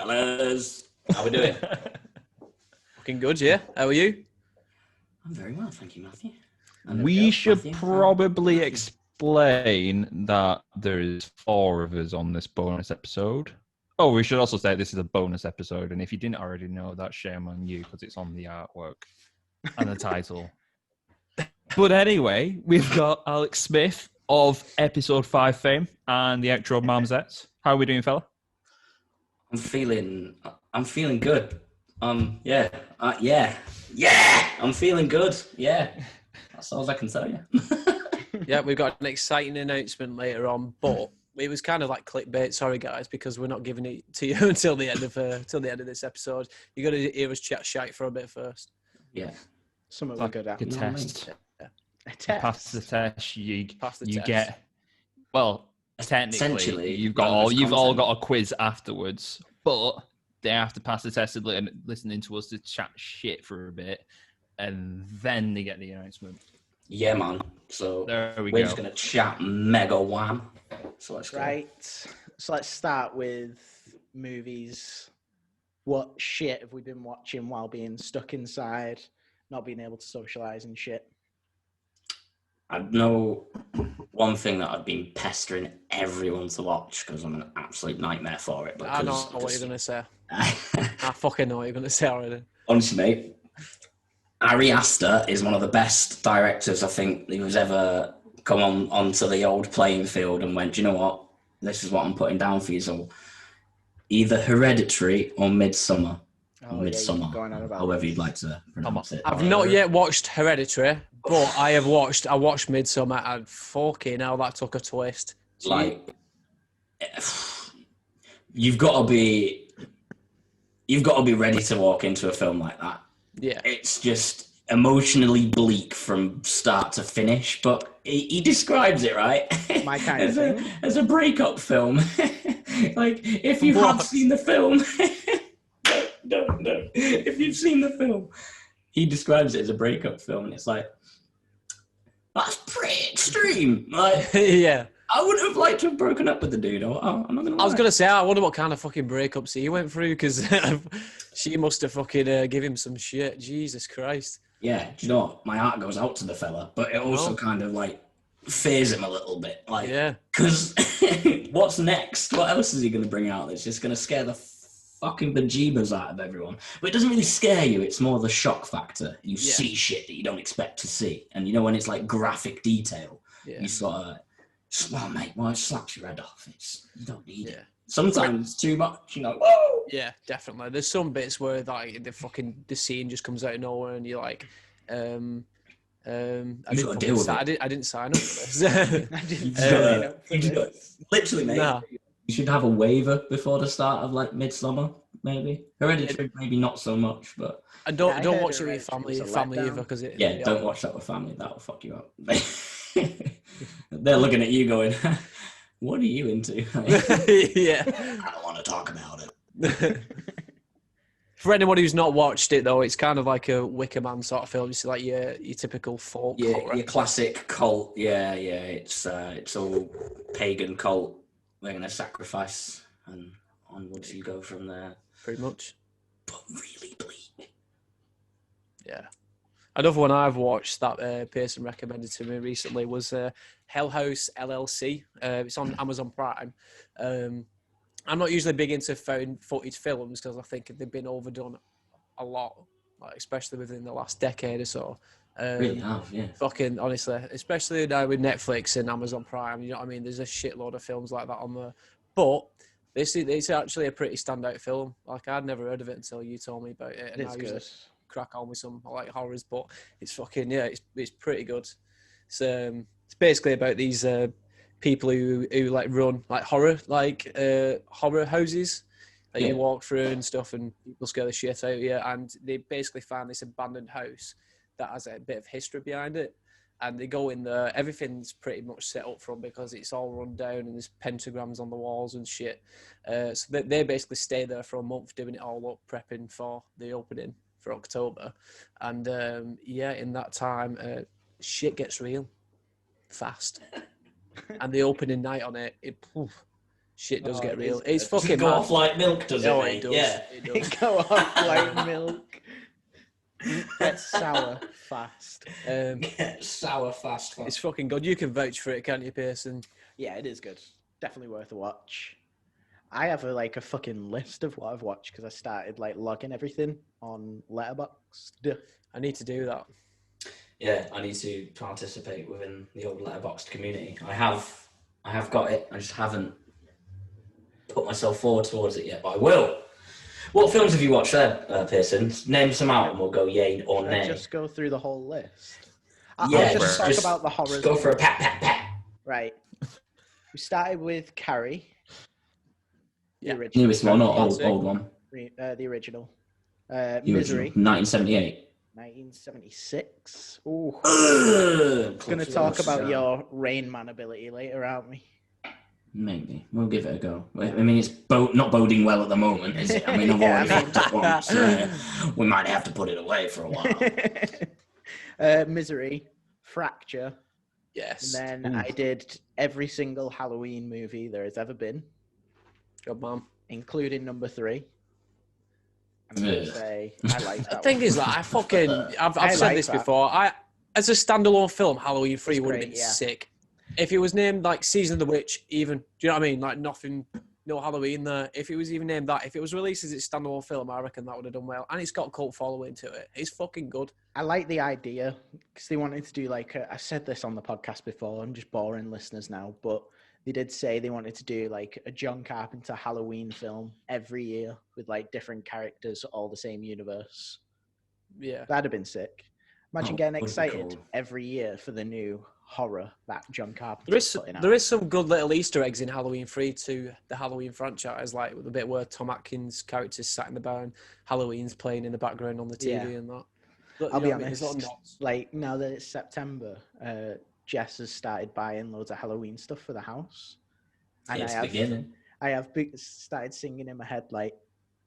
fellas. How we doing? Fucking good, yeah. How are you? I'm very well, thank you, Matthew. We should probably explain that there is 4 of us on this bonus episode. Oh, we should also say this is a bonus episode, and if you didn't already know that, shame on you, because it's on the artwork and the title. But anyway, we've got Alex Smith of episode 5 fame and the Electro Marmosets. How are we doing, fella? I'm feeling good. Yeah. I'm feeling good. Yeah. That's all I can tell you. Yeah, we've got an exciting announcement later on, but it was kind of like clickbait. Sorry, guys, because we're not giving it to you until the end of this episode. You got to hear us chat shite for a bit first. Yeah. Something we're good at. A test. Yeah. A test. Pass the test. You test. get. Well, technically, Essentially, you've all got a quiz afterwards, but they have to pass the test and listening to us to chat shit for a bit, and then they get the announcement. Yeah, man. So there we we're go. just gonna chat mega wham. So let's go. Right. So let's start with movies. What shit have we been watching while being stuck inside, not being able to socialise and shit? I know one thing that I've been pestering everyone to watch because I'm an absolute nightmare for it. I know what you're going to say. I fucking know what you're going to say already. Honestly, mate, Ari Aster is one of the best directors I think who's ever come onto the old playing field and went, do you know what? This is what I'm putting down for you. So either Hereditary or Midsummer. Midsummer, however you'd like to pronounce it. I've not yet watched Hereditary, but I watched Midsummer, and fucking hell, that took a twist. Like, you've got to be ready to walk into a film like that. Yeah, it's just emotionally bleak from start to finish. But he describes it right. My kind of thing. As a breakup film. Like if you have seen the film. No. If you've seen the film, he describes it as a breakup film, and it's like, that's pretty extreme. Like, yeah. I would have liked to have broken up with the dude. I'm not gonna lie. I was gonna say, I wonder what kind of fucking breakups he went through, because she must have fucking give him some shit. Jesus Christ. Yeah, do you know what? My heart goes out to the fella, but it also kind of like fears him a little bit. Like, yeah, because what's next? What else is he gonna bring out that's just gonna scare the fucking bejeebers out of everyone? But it doesn't really scare you. It's more the shock factor. You see shit that you don't expect to see, and you know when it's like graphic detail, you sort of, well, mate, well, it slaps your head off. You don't need it. Sometimes it's too much, you know. Whoa! Yeah, definitely. There's some bits where like the scene just comes out of nowhere, and you're like, I didn't sign up for this. Literally, mate. Nah. You should have a waiver before the start of like Midsummer, maybe. Hereditary, maybe not so much, but. And don't watch it with your family either, because it. Yeah, don't watch that with family. That'll fuck you up. They're looking at you going, "What are you into?" Yeah. I don't want to talk about it. For anyone who's not watched it, though, it's kind of like a Wicker Man sort of film. It's like your typical folk. Yeah, cult, right? Your classic cult. Yeah. It's all pagan cult. They're going to sacrifice, and onwards you go from there. Pretty much. But really bleak. Yeah. Another one I've watched that Pearson recommended to me recently was Hell House LLC. It's on Amazon Prime. I'm not usually big into found footage films because I think they've been overdone a lot, like, especially within the last decade or so. Really have, yeah. Fucking honestly, especially now with Netflix and Amazon Prime, you know what I mean? There's a shitload of films like that on there. But it's actually a pretty standout film. Like, I'd never heard of it until you told me about it. And it's good. Crack on with some, I like horrors, but it's fucking, it's pretty good. It's basically about these people who like run like horror houses that you walk through and stuff, and people scare the shit out of you. And they basically find this abandoned house that has a bit of history behind it, and they go in there. Everything's pretty much set up from, because it's all run down and there's pentagrams on the walls and shit. So they basically stay there for a month doing it all up, prepping for the opening for October. And in that time, shit gets real fast. And the opening night on it shit does Oh, get it real. is It's good. Does fucking it go mad. off like milk, does it, Oh, mate? it does. Yeah. It does. Go off like milk. Gets sour fast. Get sour fast. It's fucking good. You can vouch for it, can't you, Pearson? Yeah, it is good. Definitely worth a watch. I have a fucking list of what I've watched because I started like logging everything on Letterboxd. I need to do that. Yeah, I need to participate within the old Letterboxd community. I have got it. I just haven't put myself forward towards it yet, but I will. What films have you watched there, Pearson? Name some out and we'll go yay or Should nay. I just go through the whole list? Yeah, I'll just talk about the horrors. Just go for a pat. Right. We started with Carrie. The Yeah. original. Newest one or Classic. old one? The original. The Misery. original. 1978. 1976. Ooh. Ugh, Going to talk about your Rain Man ability later, aren't we? Maybe. We'll give it a go. I mean, it's not boding well at the moment, is it? I mean, I've Yeah, already fucked up once. We might have to put it away for a while. Misery. Fracture. Yes. And then I did every single Halloween movie there has ever been, Good man. including number 3. I'm going to say I like that The thing one. is, like, I've I said like this that. before. As a standalone film, Halloween 3 It's would have great, been yeah. sick. If it was named like Season of the Witch, even, do you know what I mean? Like nothing, no Halloween there. If it was even named that, if it was released as its standalone film, I reckon that would have done well. And it's got a cult following to it. It's fucking good. I like the idea because they wanted to do I said this on the podcast before. I'm just boring listeners now, but they did say they wanted to do like a John Carpenter Halloween film every year with like different characters, all the same universe. Yeah. That'd have been sick. Imagine Oh, getting would be excited cool. every year for the new horror that John Carpenter There is some good little Easter eggs in Halloween 3 to the Halloween franchise, like with the bit where Tom Atkins' character's sat in the bar and Halloween's playing in the background on the TV Yeah. and that. I'll be honest. Like now that it's September, Jess has started buying loads of Halloween stuff for the house, and It's beginning. I have started singing in my head like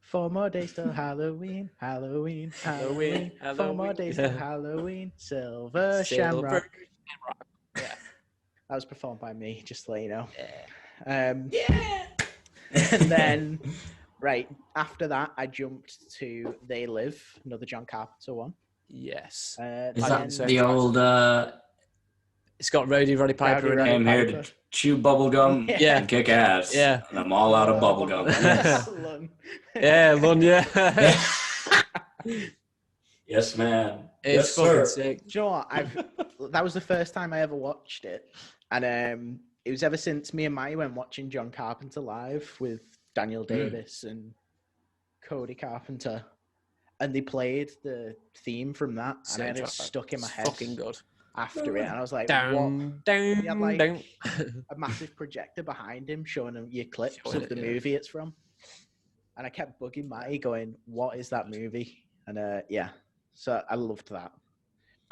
4 more days till Halloween, Halloween, Halloween, 4 more days till Halloween, Silver Shamrock. Yeah. That was performed by me, just to let you know. Yeah. And then, right after that, I jumped to They Live, another John Carpenter one. Yes. Is that then- the old It's got Roddy Piper in Roddy it. came here to chew bubblegum Yeah. and kick ass? Yeah. And I'm all out of bubblegum. Lung. Yeah, Lon, yeah. Yes, man. It's yes, fucking sir. sick. Do you know what? That was the first time I ever watched it, and it was ever since me and Mai went watching John Carpenter live with Daniel Davis and Cody Carpenter, and they played the theme from that, and I had it stuck in my head Fucking good. after it, and I was like, Down, He had, like, down. a massive projector behind him showing him your clips Showing of the it, yeah. movie it's from, and I kept bugging Matty going, "What is that movie?" And yeah, so I loved that.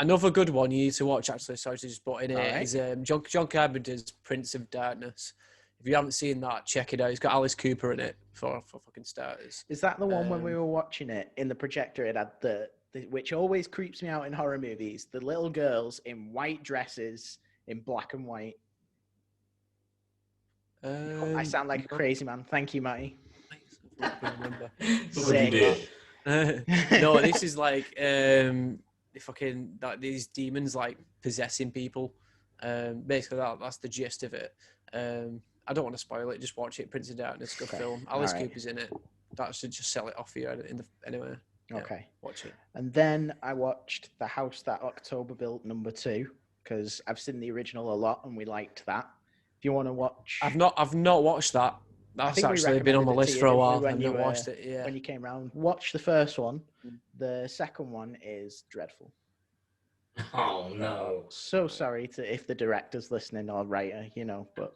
Another good one you need to watch, actually, sorry to just butt in here, Alright. is John Carpenter's Prince of Darkness. If you haven't seen that, check it out. It's got Alice Cooper in it, for fucking starters. Is that the one when we were watching it in the projector? It had the which always creeps me out in horror movies, the little girls in white dresses in black and white. I sound like a crazy man. Thank you, Matty. I can't remember. What would you do? No, this is like these demons like possessing people. Basically, that's the gist of it. I don't want to spoil it. Just watch it. Prince of Darkness, good film. Alice Alright. Cooper's in it. That should just sell it off for you anyway. Yeah, Okay. watch it. And then I watched The House That October Built #2 because I've seen the original a lot and we liked that. If you want to watch, I've not watched that. That's think we actually been on my recommended it list to for a you, while. when I've you not were- watched it. Yeah. when you came round, watch the first one. The second one is dreadful. Oh, no. So sorry if the director's listening or writer, but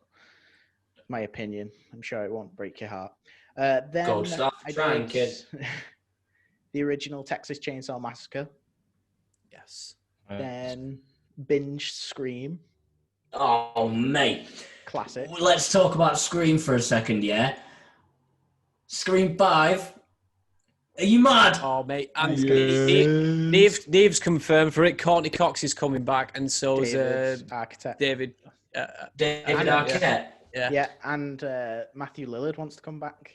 my opinion. I'm sure it won't break your heart. Then Gold star. I Trying, did kid. the original Texas Chainsaw Massacre. Yes. Then binge Scream, Oh, mate. classic. Let's talk about Scream for a second, yeah? Scream 5. Are you mad? Oh, mate. And Dave's confirmed for it. Courtney Cox is coming back, and so is David Architect. David. David I know, Arquette. Yeah, and Matthew Lillard wants to come back.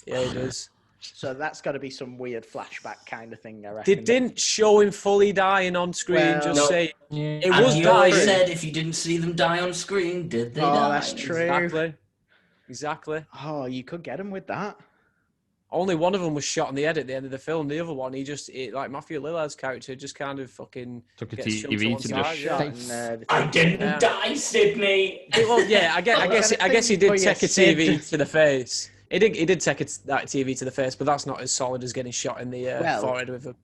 Yeah, he does. So that's got to be some weird flashback kind of thing, I They reckon. didn't show him fully dying on screen. Well, Just No. say Yeah. it And was you always dying. said if you didn't see them die on screen, did they die? That's true. Exactly. Oh, you could get him with that. Only one of them was shot in the head at the end of the film. The other one, like Matthew Lillard's character, just kind of fucking Took a gets shoved TV one to side, the yeah. face. I didn't Yeah. die, Sydney. Well, yeah, I guess he did take a TV to the face. He did take that TV to the face, but that's not as solid as getting shot in the forehead with a.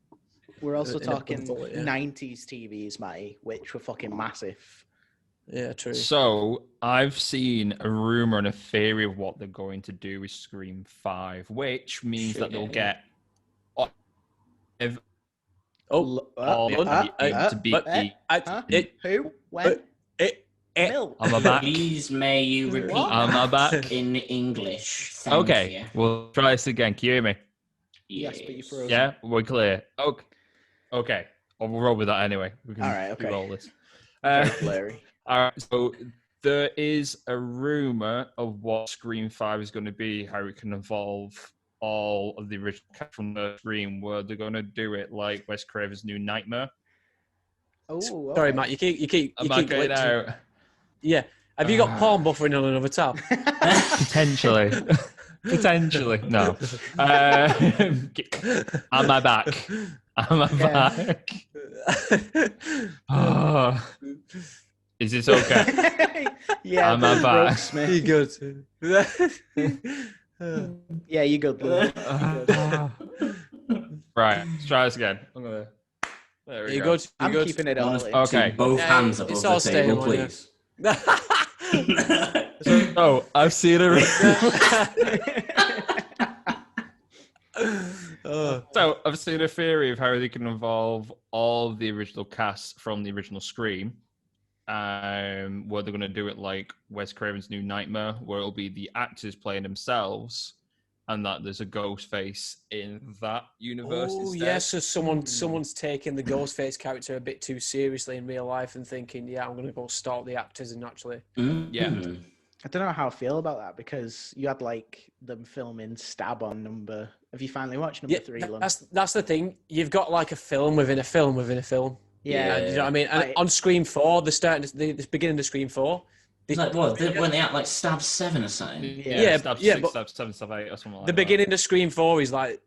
We're also in a talking bullet, yeah. 90s TVs, Matty, which were fucking massive. Yeah, true. So I've seen a rumor and a theory of what they're going to do with Scream 5, which means that they'll get all to be. Who? When? Mill. I'm back. Please, may you repeat I'm back. in English. Thank Okay, you. we'll try this again. Can you hear me? Yes, but you frozen. Yeah, we're clear. Okay. Well, we'll roll with that anyway. We can All right, okay. roll this. Very blurry. All right, so there is a rumor of what Scream 5 is going to be, how it can involve all of the original cast from the Scream, where they're going to do it like Wes Craven's New Nightmare. Oh, Sorry, Matt. You keep Am I going glitching. out? Yeah. Have you got porn buffering on another tab? Potentially. Potentially. No. Am I back? Am I back? Oh. Is this okay? Yeah, Am I back? Smith. You good? Yeah, you good, Lou. Right, let's try this again. There we You go. good? You I'm good? keeping it all in. Okay. Both Yeah, hands it's above all the staying table, on, yeah. please. So I've seen a So I've seen a theory of how they can involve all the original cast from the original Scream. Where they're going to do it like Wes Craven's New Nightmare, where it'll be the actors playing themselves, and that there's a ghost face in that universe. Oh instead. yes, so someone's taking the Ghostface character a bit too seriously in real life and thinking, yeah, I'm going to go stalk the actors and actually. Yeah. I don't know how I feel about that because you had like them filming Stab on number. Have you finally watched number 3? Lon? That's the thing. You've got like a film within a film within a film. Yeah, You know what I mean? And Like- on Scream 4, the beginning of Scream 4. Like what? When they act like Stab 7 or something? Yeah, Stab yeah, 6, but- Stab 7, Stab 8 or something like The that. beginning of Scream 4 is like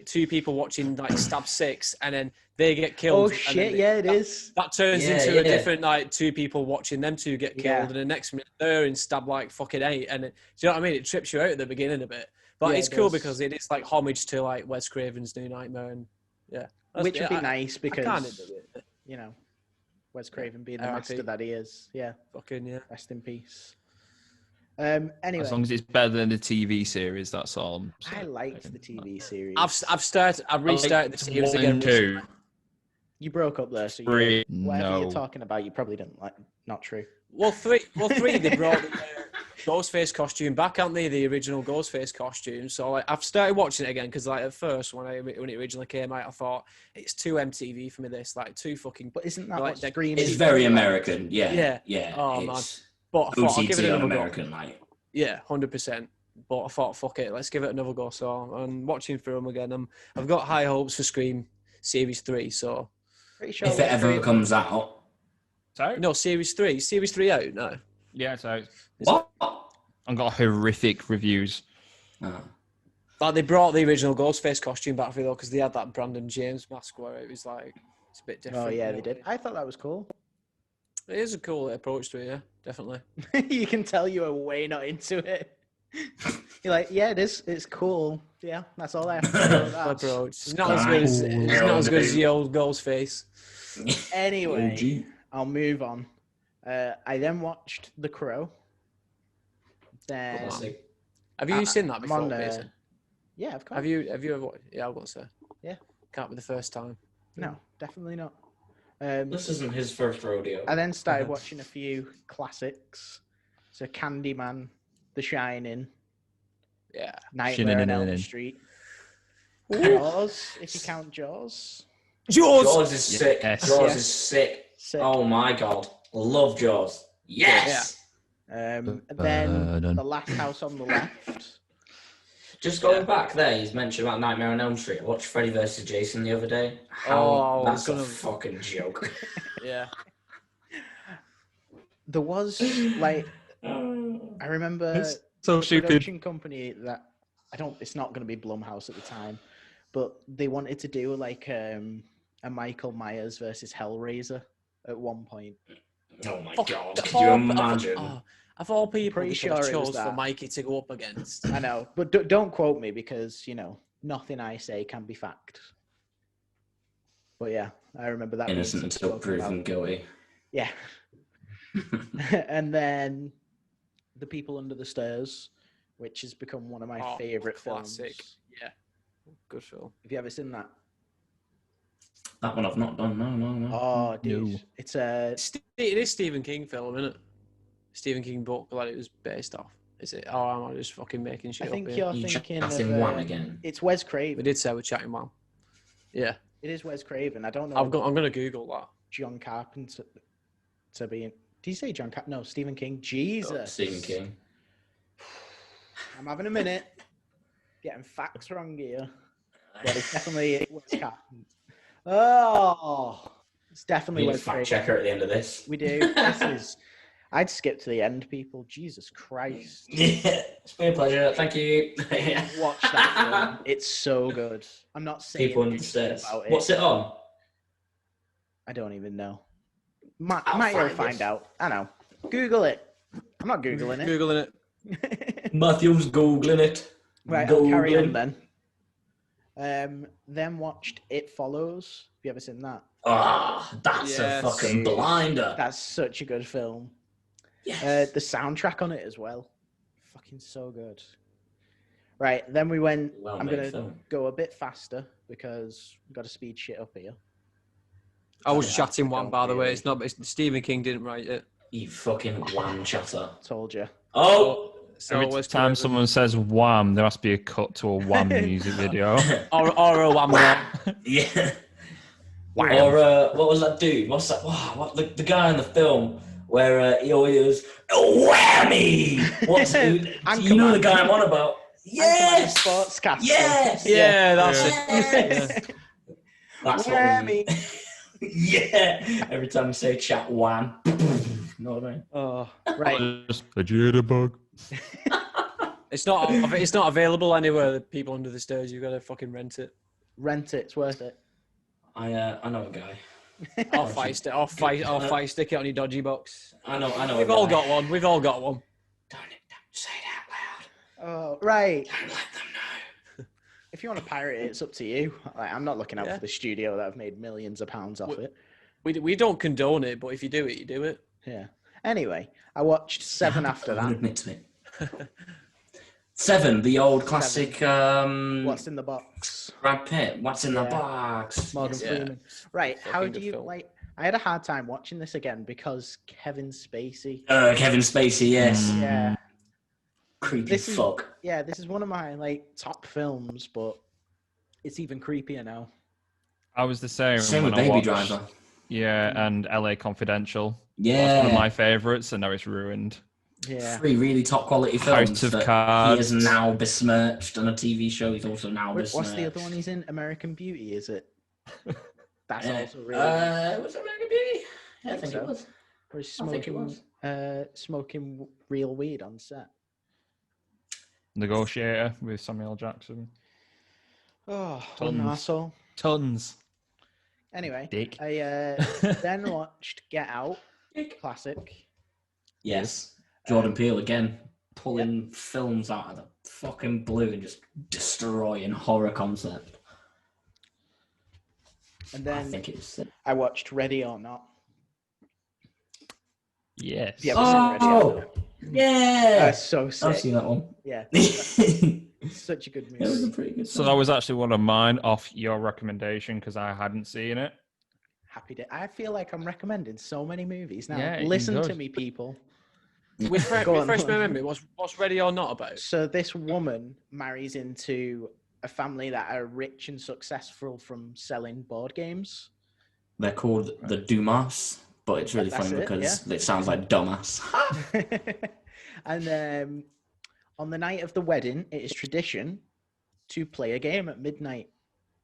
two people watching like Stab 6 and then they get killed. Oh and shit! then Yeah, it is. That turns Yeah, into yeah. a different like two people watching them two get killed, Yeah. and the next minute they're in Stab like fucking 8, and do you know what I mean? It trips you out at the beginning a bit, but Yeah, it's it cool does. because it is like homage to like Wes Craven's New Nightmare, and yeah, Which would be I nice kind of because do it. you know Wes Craven being the R.I.P. master that he is. Yeah, Fucking yeah. rest in peace. Anyway, As long as it's better than the TV series, that's all. I'm I saying. liked the TV series. I've restarted the series 1 again. and 2. You broke up there, so you, 3, whatever no. you're talking about, you probably didn't like. Not true. Well, three they brought the Ghostface costume back, aren't they? The original Ghostface costume. So like, I've started watching it again because like at first when it originally came out, I thought it's too MTV for me. This like too fucking. But isn't that Like, what they're- Scream It's is? very American. Yeah. Yeah. Yeah. Oh, man. It's But I thought I'll give it OTT on another go. American, like. Yeah, 100%. But I thought, fuck it, let's give it another go. So I'm watching through them again. I've got high hopes for Scream Series 3. So Pretty sure If it ever Scream- comes out. So, no, Series 3. Is Series 3 out? No. yeah, so What? I've got horrific reviews. Oh. Like they brought the original Ghostface costume back for though because they had that Brandon James mask where it was like it's a bit different. Oh yeah, you they know? did. I thought that was cool. It is a cool approach to it, yeah, definitely. You can tell you are way not into it. You're like, yeah, it is. It's cool. Yeah, that's all I have to say about that. Approach. It's not as good as the old Ghostface. Anyway, I'll move on. I then watched The Crow. Then, Have you seen that I'm before, on, Mason? yeah, of course. Have you ever watched? Yeah, I've got to say. Yeah. Can't be the first time. No, definitely not. This isn't his first rodeo. I then started watching a few classics. So Candyman, The Shining, Yeah. Nightmare on Elm Shin-in-in-in-in. Street, Jaws, if you count Jaws. Jaws is sick. Yes. Jaws Yes. is sick. Sick. Oh my god. Love Jaws. Yes. Then The Last House on the Left. Just going back there, you mentioned about Nightmare on Elm Street. I watched Freddy vs. Jason the other day. That's a fucking joke. Yeah. There was like, I remember It's so the stupid. production company that it's not going to be Blumhouse at the time, but they wanted to do like a Michael Myers versus Hellraiser at one point. Oh my god! Could you imagine? Of all people, Pretty they could have sure it was chose for that. Mikey to go up against. I know, but don't quote me because nothing I say can be fact. But yeah, I remember that. Innocent until proven guilty. Yeah. And then The People Under the Stairs, which has become one of my favorite classic. films. Yeah, good film. Have you ever seen that? That one I've not done. No. Oh, dude, No. it's a. It is Stephen King film, isn't it? Stephen King book that it was based off. Is it? Or am I just fucking making shit I think up you're here? thinking of in one again. It's Wes We Craven. did say we're chatting one. Yeah, It is Wes Craven. I don't know. I'm gonna Google that. John Carpenter to be in. Did you say John Carpenter? No, Stephen King. Jesus. Stephen King. I'm having a minute. Getting facts wrong here. But it's definitely Wes Carpenter. Oh, it's definitely We need a Wes fact Craven. checker at the end of this. We do. This is. I'd skip to the end, people. Jesus Christ. Yeah, it's been a pleasure. Thank you. Watch that film. It's so good. I'm not saying People Under the anything Stairs. about it. What's it on? I don't even know. I'll Might will find find it. out. I know. Google it. I'm not Googling it. Googling it. Matthew's Googling it. Right, I'll carry on Googling. then. Then watched It Follows. Have you ever seen that? Ah, that's Yes. a fucking blinder. That's such a good film. Yes. The soundtrack on it as well. Fucking so good. Right, then we went. I'm Well-made going to film. go a bit faster because we've got to speed shit up here. I was Yeah, chatting one, don't by the way. really. It's not. Stephen King didn't write it. You fucking wham chatter. Told you. Oh! So Every Wes time Craven. someone says wham, there has to be a cut to a wham music video. or a one more. Yeah. Wham. Or what was that dude? What's that? Wow, what the guy in the film where he always goes, whammy! What's you know the guy I'm on about? Yes! Sportscaster. Yes! Yeah, that's Yes! it. That's Whammy. what we Yeah. Every time we say chat wham. You know what I mean? Oh, right. Just a jitterbug. It's not available anywhere. The People Under the Stairs. You've got to fucking rent it. Rent it. It's worth it. I know a guy. Or fire stick it on your dodgy box. I know. We've all got one. We've all got one. Don't say it out loud. Oh, right. Don't let them know. If you want to pirate it, it's up to you. Like, I'm not looking out Yeah. for the studio that have made millions of pounds off it. We don't condone it, but if you do it, you do it. Yeah. Anyway, I watched Seven after I will that. admit to it. Seven, the old classic. What's in the box? Brad Pitt. What's in the Yeah. box? Morgan Yeah. Freeman. Right. How Fucking do good you film. like? I had a hard time watching this again because Kevin Spacey. Kevin Spacey. Yes. Yeah. Creepy This is- fuck. Yeah. This is one of my top films, but it's even creepier now. I was the same. Same when with I Baby watched- Driver. Yeah, and LA Confidential. Yeah. That's one of my favourites, and now it's ruined. Yeah. Three really top quality films House of that Cards. he has now besmirched on a TV show. He's also now besmirched. What's the other one he's in? American Beauty, is it? That's also really. Was it American Beauty? Yeah, I think so. it was. Or he's I think it smoking, was. smoking real weed on set. Negotiator with Samuel Jackson. Oh, what an Tons. arsehole. Tons. Anyway, Dick. I then watched Get Out, classic. Yes. Jordan Peele again, pulling films out of the fucking blue and just destroying horror concept. And I then think it's. I watched Ready or Not. Yes. Yeah, Ready or Not. Yeah. That's so I've sick. seen that one. Yeah, It such a good was a movie. pretty good. So that was actually one of mine off your recommendation because I hadn't seen it. Happy day. I feel like I'm recommending so many movies now. Yeah, Listen you to should. me, people. Refresh Go on. my memory. What's Ready or Not about? So this woman marries into a family that are rich and successful from selling board games. They're called the Dumas but it's really That's funny it, because it sounds like dumbass. And on the night of the wedding, it is tradition to play a game at midnight.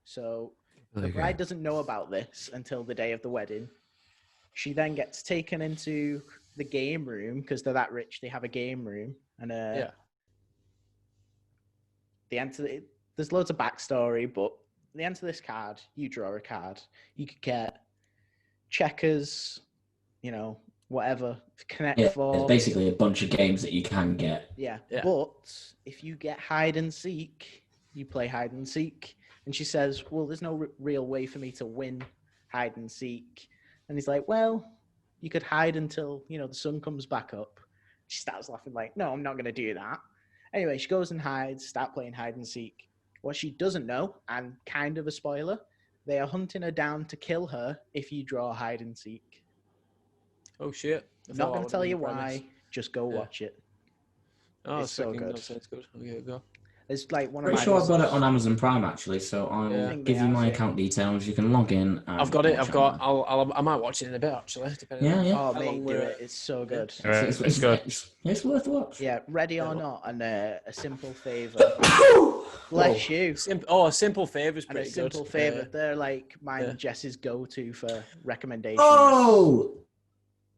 So the bride doesn't know about this until the day of the wedding. She then gets taken into the game room because they're that rich. They have a game room, and they enter. There's loads of backstory, but they enter this card. You draw a card. You could get checkers, whatever. Connect Yeah, Four. it's basically a bunch of games that you can get. Yeah. Yeah. But if you get hide and seek, you play hide and seek. And she says, well, there's no real way for me to win hide and seek. And he's like, well, you could hide until, the sun comes back up. She starts laughing like, no, I'm not going to do that. Anyway, she goes and hides, start playing hide and seek. What she doesn't know, and kind of a spoiler, they are hunting her down to kill her if you draw hide and seek. Oh shit! Not going to tell you why. Just go watch it. Oh, It's so good. That sounds good. Okay, go. It's like one of Pretty my. sure I've got it on Amazon Prime actually, so I'll Yeah. give you my account details. You can log in. And I've got it. watch I've got. online. I might watch it in a bit actually. Depending Yeah, on yeah. Oh, how mate, long do we're- it. It's so good. It's good. It's worth a watch. Yeah, Ready or Yeah. Not, and a Simple Favor. Bless you. A Simple Favor is And a pretty good. Simple Favor. They're like mine and Jess's go-to for recommendations. Oh,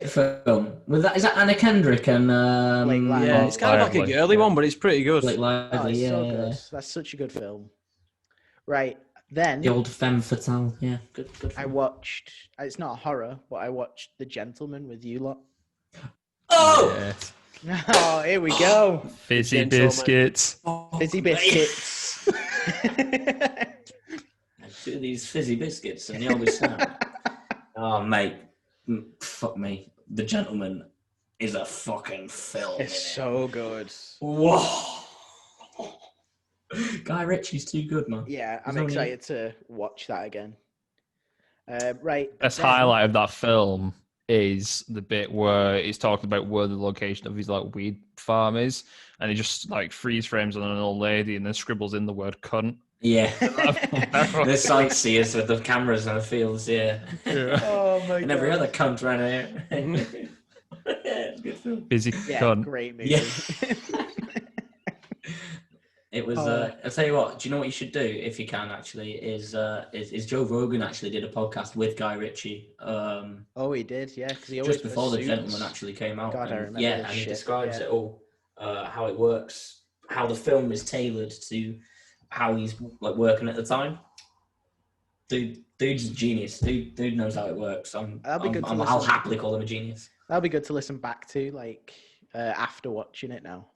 film with that is that Anna Kendrick and Blake Lively. Yeah, it's kind of like a Lively, girly yeah. one, but it's pretty good. Blake Oh, Lively, it's yeah, so yeah. good. That's such a good film. Right, then The old femme fatale, yeah, good. I Film. watched. It's not a horror, but I watched The Gentleman with you lot. Oh, Yeah. Oh, here we go. Fizzy Gentleman. biscuits. Fizzy biscuits. Do these fizzy biscuits and the always snap. Oh, mate, fuck me. The Gentleman is a fucking film. It's innit? so good. Whoa. Guy Ritchie's too good, man. Yeah, I'm There's no excited to watch that again. Right. Best then- highlight of that film is the bit where it's talking about where the location of his weed farm is, and he just freeze frames on an old lady and then scribbles in the word cunt. Yeah. The sightseers with the cameras and the fields, yeah. Oh my And every god. other cunt around here. Yeah, it's a good film. Busy Yeah, cunt. great movie. Yeah. It was. I'll tell you what. Do you know what you should do if you can? Actually, is Joe Rogan actually did a podcast with Guy Ritchie. Oh, he did, yeah, because he always Just before The pursues- Gentleman actually came out. God, I and, remember yeah, this and he shit, describes yeah. it all, how it works, how the film is tailored to how he's working at the time. Dude's a genius. Dude knows how it works. That'll be good to I'll listen. happily call him a genius. That'll be good to listen back to, after watching it now.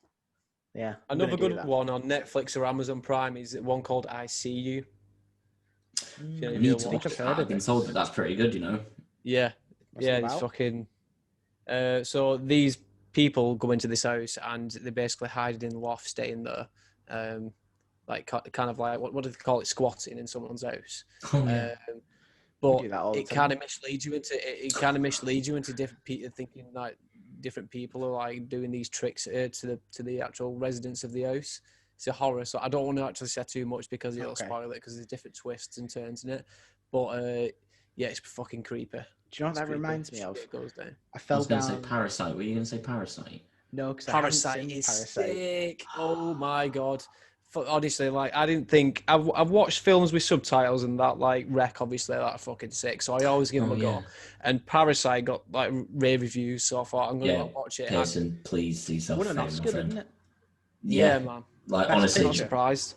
Yeah. I'm Another gonna do good that. one on Netflix or Amazon Prime is one called I See You. Mm, Yeah, I you need know to what? watch I've it. heard of I've been this. told that that's pretty good. Yeah, What's yeah, it it's about? fucking. So these people go into this house and they basically hide in the loft, staying there, kind of like what do they call it, squatting in someone's house. Oh yeah. But do that all the it time. kind of misleads you into different people thinking different people are doing these tricks to the actual residents of the house. It's a horror, so I don't want to actually say too much because it'll Okay. spoil it because there's different twists and turns in it. But yeah, it's fucking creepy. Do you know what It's that creepy. reminds me of? It goes down. I I fell was going to say down. Parasite. Were you going to say Parasite? No, because Parasite is sick. Oh my god. Honestly, I didn't think I've watched films with subtitles and that Wreck obviously fucking sick. So I always give them a Oh, go. yeah. And Parasite got rave reviews, so I thought I'm gonna Yeah, go watch it. Pearson, please do yourself Won a an favour, Oscar, my friend. didn't it? Yeah, man. Like Best honestly, Not picture. surprised.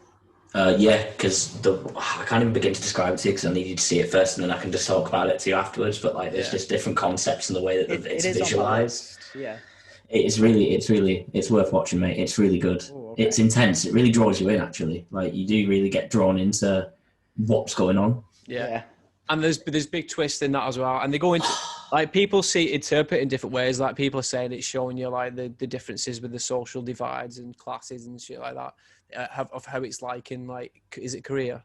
yeah, because I can't even begin to describe it to you because I need you to see it first, and then I can just talk about it to you afterwards. But there's Yeah. just different concepts in the way that it's it is on my visualized. list, yeah. It's worth watching, mate. It's really good. Oh, okay. It's intense. It really draws you in, actually. You do really get drawn into what's going on. Yeah. And there's big twists in that as well. And they go into people interpret in different ways. People are saying it's showing you the differences with the social divides and classes and shit like that of how it's in is it Korea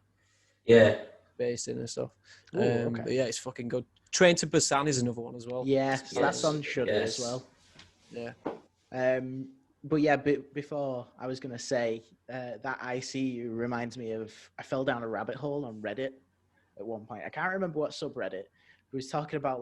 Yeah. based in and stuff. Ooh, okay. But yeah, it's fucking good. Train to Busan is another one as well. Yes, that's Yes, on Shudder yes. as well. Yeah. But yeah, before I was gonna say that I See You reminds me of I fell down a rabbit hole on Reddit at one point. I can't remember what subreddit. But it was talking about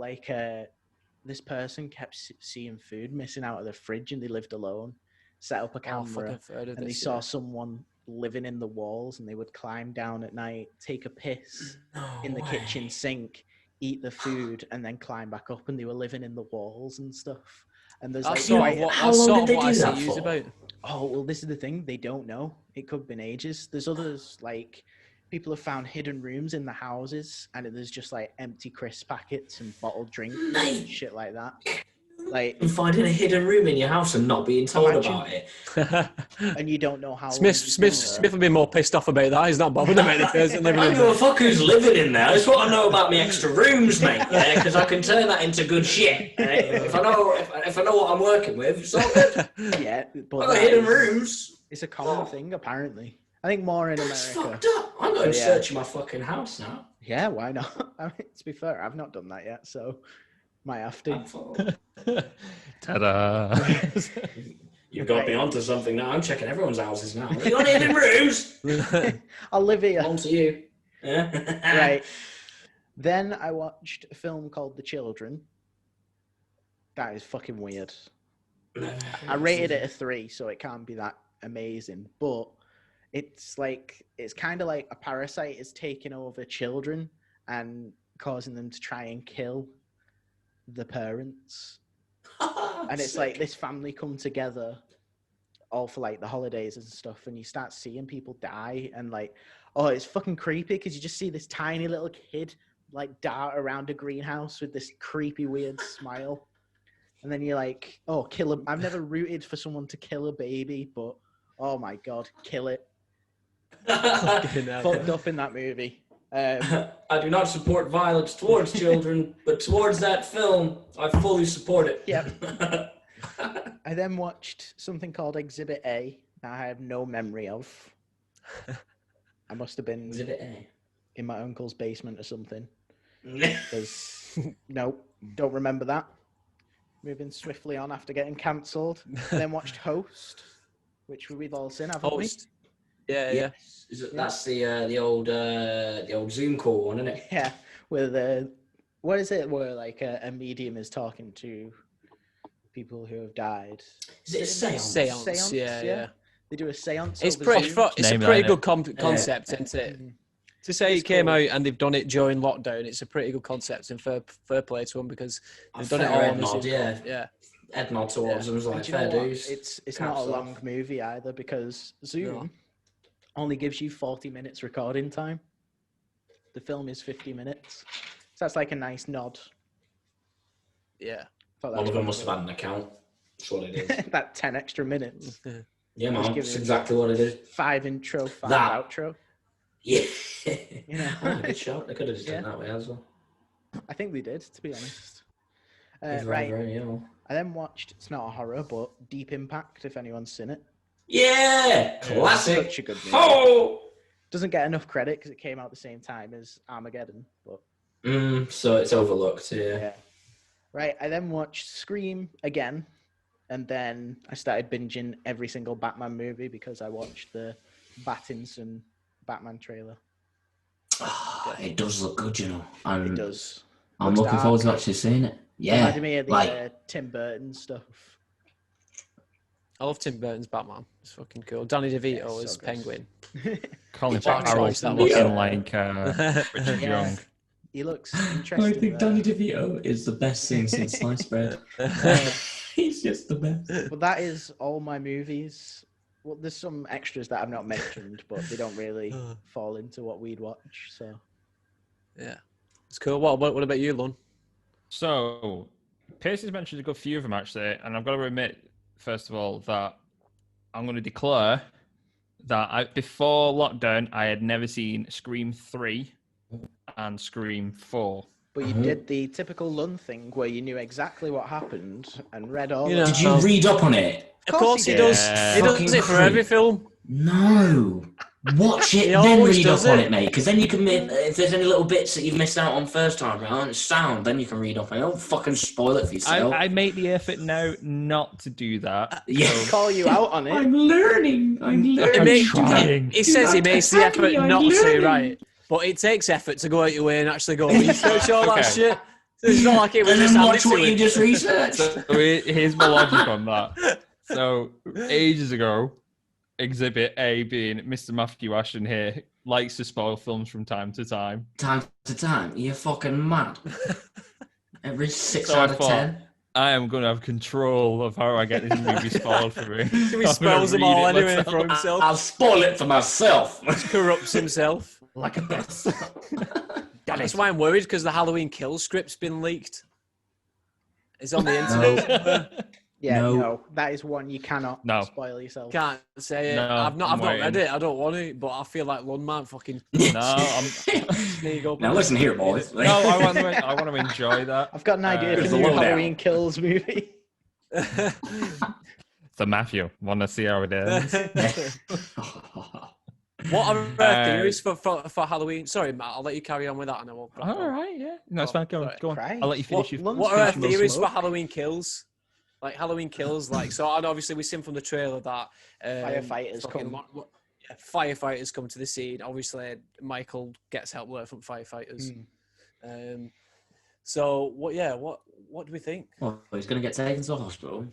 this person kept seeing food missing out of the fridge, and they lived alone. Set up a camera, and they saw someone living in the walls, and they would climb down at night, take a piss in the kitchen sink, eat the food, and then climb back up, and they were living in the walls and stuff. And there's how long did they do that for? About. Oh, well, this is the thing. They don't know. It could have been ages. There's others, like, people have found hidden rooms in the houses, and there's just, like, empty crisp packets and bottled drinks and shit like that. Like, and finding a hidden room in your house and not being told about it. And you don't know how Smith will be more pissed off about that. He's not bothered about the person living I in don't give a there. fuck who's living in there. I just want to know about my extra rooms, mate. Yeah, because I can turn that into good shit. If I know what I'm working with, it's all good. Yeah, but I got hidden rooms. It's a common thing, apparently. I think more in It's America. fucked up. I'm going to search my fucking house now. Yeah, why not? I mean, to be fair, I've not done that yet, so might have to. Ta-da! You've got me onto something now. I'm checking everyone's houses now. You got hidden rooms? I'll live here. On to you. Yeah. Right. Then I watched a film called The Children. That is fucking weird. I rated it a 3, so it can't be that amazing. But it's kind of like a parasite is taking over children and causing them to try and kill the parents. And it's like this family come together all for like the holidays and stuff, and you start seeing people die, and like, oh, it's fucking creepy because you just see this tiny little kid like dart around a greenhouse with this creepy weird smile, and then you're like, oh, kill him. I've never rooted for someone to kill a baby, but oh my god, kill it. Fucked up in that movie. I do not support violence towards children, but towards that film, I fully support it. Yep. I then watched something called Exhibit A that I have no memory of. I must have been Exhibit A. in my uncle's basement or something. Nope, don't remember that. Moving swiftly on after getting cancelled. Then watched Host, which we've all seen, haven't Host. Yeah. That's the old Zoom call one, isn't it? Yeah, with what is it? Where like a medium is talking to people who have died. Is it a seance? Seance. Yeah. They do a seance. It's over pretty. Zoom. It's a pretty good concept, isn't it? To say it came out and they've done it during lockdown, it's a pretty good concept, and fair play to them because they've done it all on Zoom. Yeah. Ed nod towards them was like, fair dues. It's not a long movie either because Zoom only gives you 40 minutes recording time. The film is 50 minutes. So that's like a nice nod. Yeah. One of them must have had an account. That's what it is. That 10 extra minutes. Yeah, man. That's exactly what it is. 5 intro, 5 outro. Yeah. You know. Good shot. They could have just done that way as well. I think they did, to be honest. Right. I then watched, it's not a horror, but Deep Impact, if anyone's seen it. Yeah! Classic. Such a good movie. Oh! Doesn't get enough credit because it came out the same time as Armageddon, but... So it's overlooked, yeah. Right, I then watched Scream again, and then I started binging every single Batman movie because I watched the Pattinson Batman trailer. It does look good, you know. It does. I'm looking forward to actually seeing it. Yeah. Reminded me of the Tim Burton stuff. I love Tim Burton's Batman. It's fucking cool. Danny DeVito as Penguin. Colin Farrell Farrell's looking like Richard Young. He looks interesting. I think Danny DeVito is the best thing since sliced bread. He's just the best. But that is all my movies. Well, there's some extras that I've not mentioned, but they don't really fall into what we'd watch. So, yeah, it's cool. What about you, Lon? So, Pierce's mentioned a good few of them actually, and I've got to admit, first of all, that I'm going to declare that before lockdown, I had never seen Scream 3 and Scream 4. But you did the typical Lund thing where you knew exactly what happened and read all. Did you read up on it? Of course he does. He does it for every film. No. Watch it, then read up on it, mate. Because then you can, if there's any little bits that you've missed out on first time around, sound, then you can read up on it. Don't fucking spoil it for yourself. I make the effort now not to do that. Yeah. Call you out on it. I'm learning. Trying. He says he makes the effort not to, right? But it takes effort to go out your way and actually go research all that shit. It's not like it was And just then handed watch to what you him. just researched. So here's my logic on that. So ages ago, Exhibit A being Mr. Matthew Ashton here likes to spoil films from time to time. Time to time, you're fucking mad. Every 6 So I out of thought, 10. I am going to have control of how I get this movie spoiled for me. So he I'm gonna spells them read all it anyway myself. for himself. I'll spoil it for myself. Corrupts himself. Like a best. That's why I'm worried, because the Halloween Kills script's been leaked. It's on the internet. somewhere. Yeah, No. no, that is one you cannot No. spoil yourself. Can't say it. No, I've not read waiting. it. I don't want to, but I feel like Lund might fucking. No, There you go. Now listen here, boys. no, I want to enjoy that. I've got an idea for There's the a new lowdown. Halloween Kills movie. So Matthew, want to see how it ends? What are theories for Halloween? Sorry, Matt. I'll let you carry on with that, and I will. All right, yeah. No, it's fine. Go on. Sorry. Go on. Christ. I'll let you finish. What are our finish your theories for smoke. Halloween Kills? Like Halloween Kills, like so. And obviously, we've seen from the trailer that Firefighters fucking come. firefighters come to the scene. Obviously, Michael gets help there from firefighters. So what? Yeah, what do we think? Well, he's going to get taken to the hospital.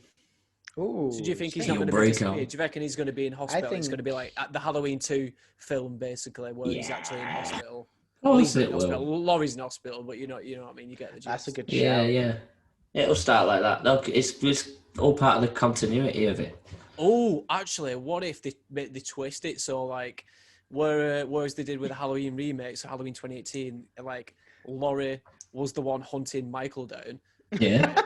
Ooh, So do you think he's He'll not going to be break disappeared? out. Do you reckon he's going to be in hospital? It's think- going to be like at the Halloween 2 film, basically, where he's actually in hospital. Oh, Well, yes, he's it in hospital. will. Laurie's in hospital, but you know what I mean. You get the gist. That's a good Yeah, shout. yeah. It'll start like that. It's all part of the continuity of it. Oh, actually, what if they twist it so like, whereas they did with the Halloween remake, so Halloween 2018, like Laurie was the one hunting Michael down. Yeah.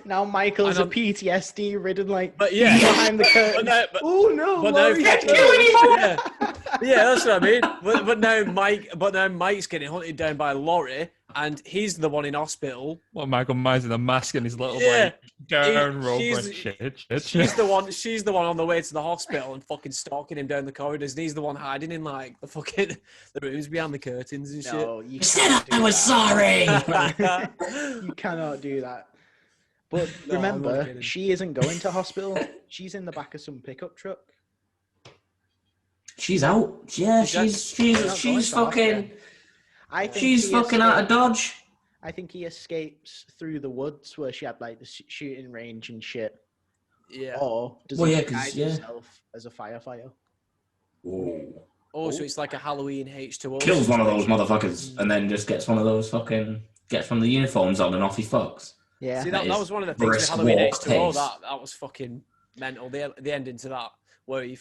Now Michael's And a PTSD ridden, like But yeah, behind the curtain. Oh no, but now, Laurie's yeah, that's what I mean. But now Mike's getting hunted down by Laurie, and he's the one in hospital. Well, Michael Myers in a mask and his little Yeah. like down roll. she's- Shit. She's the one. She's the one on the way to the hospital and fucking stalking him down the corridors, and he's the one hiding in like the fucking the rooms behind the curtains and No, you I said can't I do was that. sorry. You cannot do that. But No, I'm not remember, kidding. she isn't going to hospital. She's in the back of some pickup truck. She's out. Yeah, She's not she's going to fucking. I think She's he fucking out of escaped- Dodge. I think he escapes through the woods where she had like the shooting range and shit. Yeah. Or does Well, he yeah, 'cause, disguise yeah. himself as a firefighter? Oh, so it's like a Halloween H2O. Kills one of those motherfuckers and then just gets one of those fucking gets one of the uniforms on and off he fucks. Yeah. See, That that is was one of the things with brisk Halloween walk H2O. pace. That was fucking mental. The ending to that, where he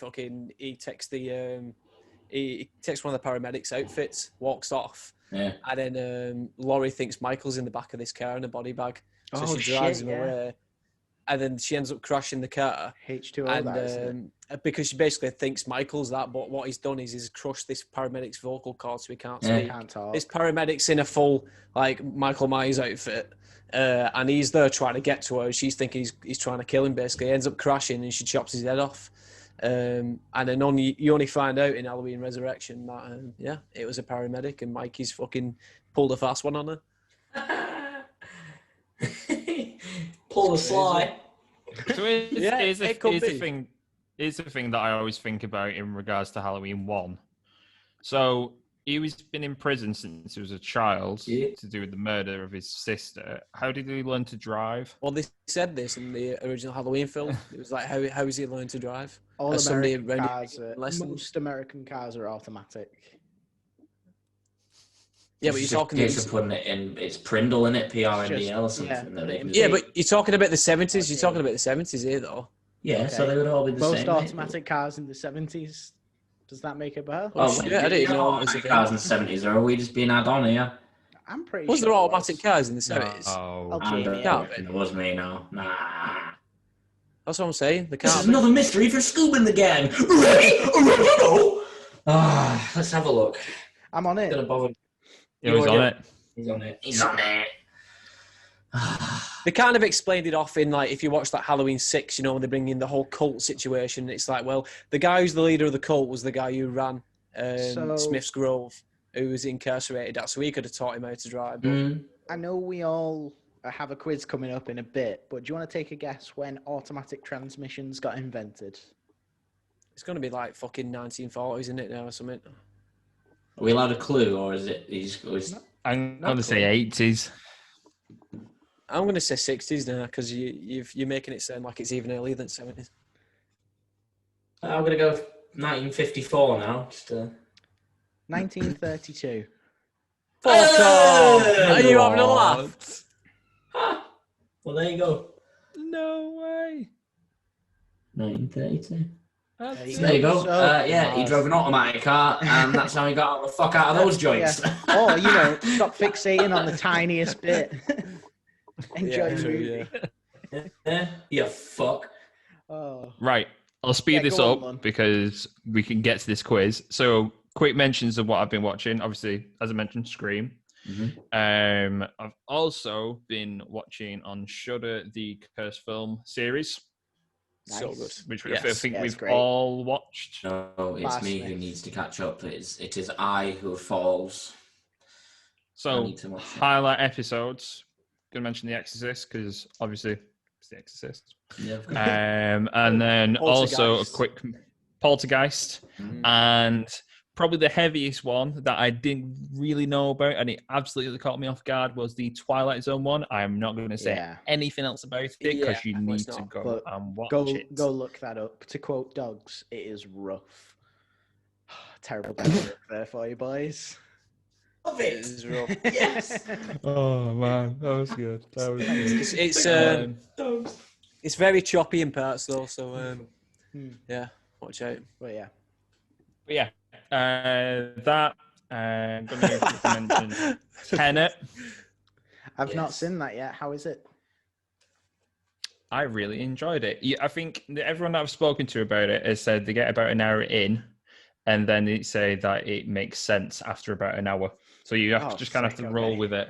takes he takes one of the paramedics' outfits, walks off, Yeah. and then Laurie thinks Michael's in the back of this car in a body bag, so Oh, she drives shit, him yeah. away, and then she ends up crashing the car. H2O, And that, isn't it? because she basically thinks Michael's that, but what he's done is he's crushed this paramedic's vocal cord so he can't Yeah. speak. Can't talk. This paramedic's in a full like Michael Myers outfit, and he's there trying to get to her. She's thinking he's trying to kill him. Basically, he ends up crashing and she chops his head off. And then you only find out in Halloween Resurrection that it was a paramedic and Mikey's fucking pulled a fast one on her. Pull the sly. So here's it could the be. thing. Here's the thing that I always think about in regards to Halloween 1. So he's been in prison since he was a child Yeah. to do with the murder of his sister. How did he learn to drive? Well, they said this in the original Halloween film. It was like, how has he learned to drive? All Has somebody American around cars, you lessons? most American cars are automatic. Yeah, but you're talking. It's putting it in. It's Prindle in it, PRNDL or something. yeah. that they can Yeah, do. but you're talking about the 70s. You're talking about the 70s here, though. yeah. So Okay. they would all be the Most same. automatic cars in the 70s. Does that make it better? Oh, Oh, shit, I didn't even know it was a cars in the 70s. Or are we just being add on here? I'm pretty Was sure. there it automatic cars in the 70s? Oh, Okay. And, Yeah. it was me now. Nah. That's what I'm saying. The This car. is another mystery for Scoob and the gang. Ready? Let's have a look. I'm on it. Gonna bother. he was on it. He's on it. He's on it. They kind of explained it off in like if you watch that Halloween 6, when they bring in the whole cult situation. It's like, well, the guy who's the leader of the cult was the guy who ran Smith's Grove, who was incarcerated at, so he could have taught him how to drive. But I know we all have a quiz coming up in a bit, but do you want to take a guess when automatic transmissions got invented? it's going to be like fucking 1940s, isn't it now or something? Are we allowed a clue, or is it? I'm Not going to say 80s. I'm going to say 60s now because you're making it sound like it's even earlier than 70s. I'm gonna go 1954 now. 1932. Fuck off! Hey! Are you having a laugh? Ah, well, there you go. No way. 1932. That's There you go. So Yeah, he drove an automatic car, and that's how he got the fuck out of those joints. Or, stop fixating on the tiniest bit. Enjoy the movie. Yeah, you fuck. Oh. Right. I'll speed this go up on, because we can get to this quiz. So, quick mentions of what I've been watching. Obviously, as I mentioned, Scream. Mm-hmm. I've also been watching on Shudder the Curse film series, So good. which Yes. I think Yeah, it's we've great. all watched. No, it's me who needs to catch up. It is I who falls. I So, need to watch it. highlight episodes. Gonna mention The Exorcist because obviously it's The Exorcist. Yeah, of course. And then also a Poltergeist. quick Poltergeist, Mhm. and probably the heaviest one that I didn't really know about, and it absolutely caught me off guard, was the Twilight Zone one. I'm not going to say Yeah. anything else about it because Yeah, you well, need it's to not. go But and watch Go it. look that up. To quote Dogs, it is rough. Terrible double look there for you, boys. Love It it. is rough. Yes. Oh man, that was good. That was It's very choppy in parts though, so yeah, watch out. But yeah. But yeah, that I'm going to mention Tenet. I've not Yes. seen that yet. How is it? I really enjoyed it. I think that everyone that I've spoken to about it has said they get about an hour in, and then they say that it makes sense after about an hour. So you have to just kind of have to roll with it.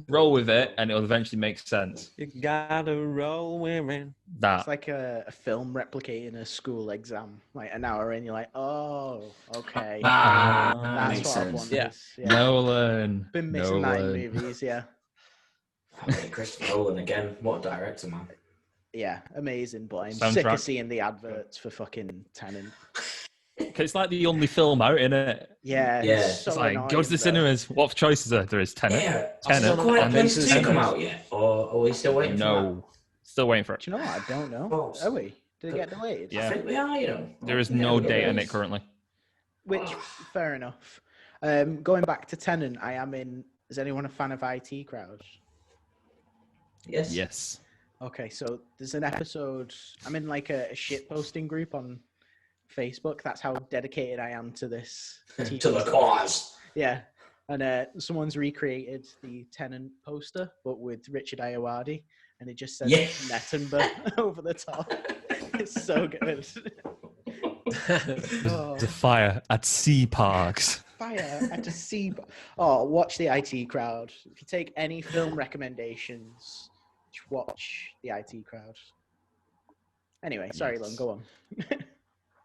Roll with it, and it'll eventually make sense. You gotta roll women. That. It's like a film replicating a school exam. Like an hour in, you're like, oh, okay. That That's makes what I sense. wanted. Yeah. Nolan. Been missing that in Nolan. movies, yeah. Christopher Nolan again. What a director, man. Yeah, amazing. But I'm Soundtrack. sick of seeing the adverts for fucking Tenet. It's like the only film out, isn't it? Yeah, Yeah. it's so It's like, annoying, go to the though. cinemas. What choices are there? Is Tenet. Yeah. Tenet. Has Quiet and Place then 2 come Tenet. out yet? Or are we still waiting for that? No. Still waiting for it. Do you know what? I don't know. False. Are we? Did it get delayed? Yeah. I think we are, you know. There is Yeah, no we get date on it released. currently. Which, fair enough. Going back to Tenet, I am in. Is anyone a fan of IT Crowd? Yes. Yes. Okay, so there's an episode. I'm in like a shit posting group on Facebook. That's how dedicated I am to this. To the cause. Yeah. And someone's recreated the Tenet poster, but with Richard Ayoade, and it just says Yeah. Nettenberg over the top. It's so good. Oh, The fire at sea parks. fire at a sea. Oh, watch the IT Crowd. If you take any film recommendations, just watch the IT Crowd. Anyway, sorry, Yes. Lon, go on.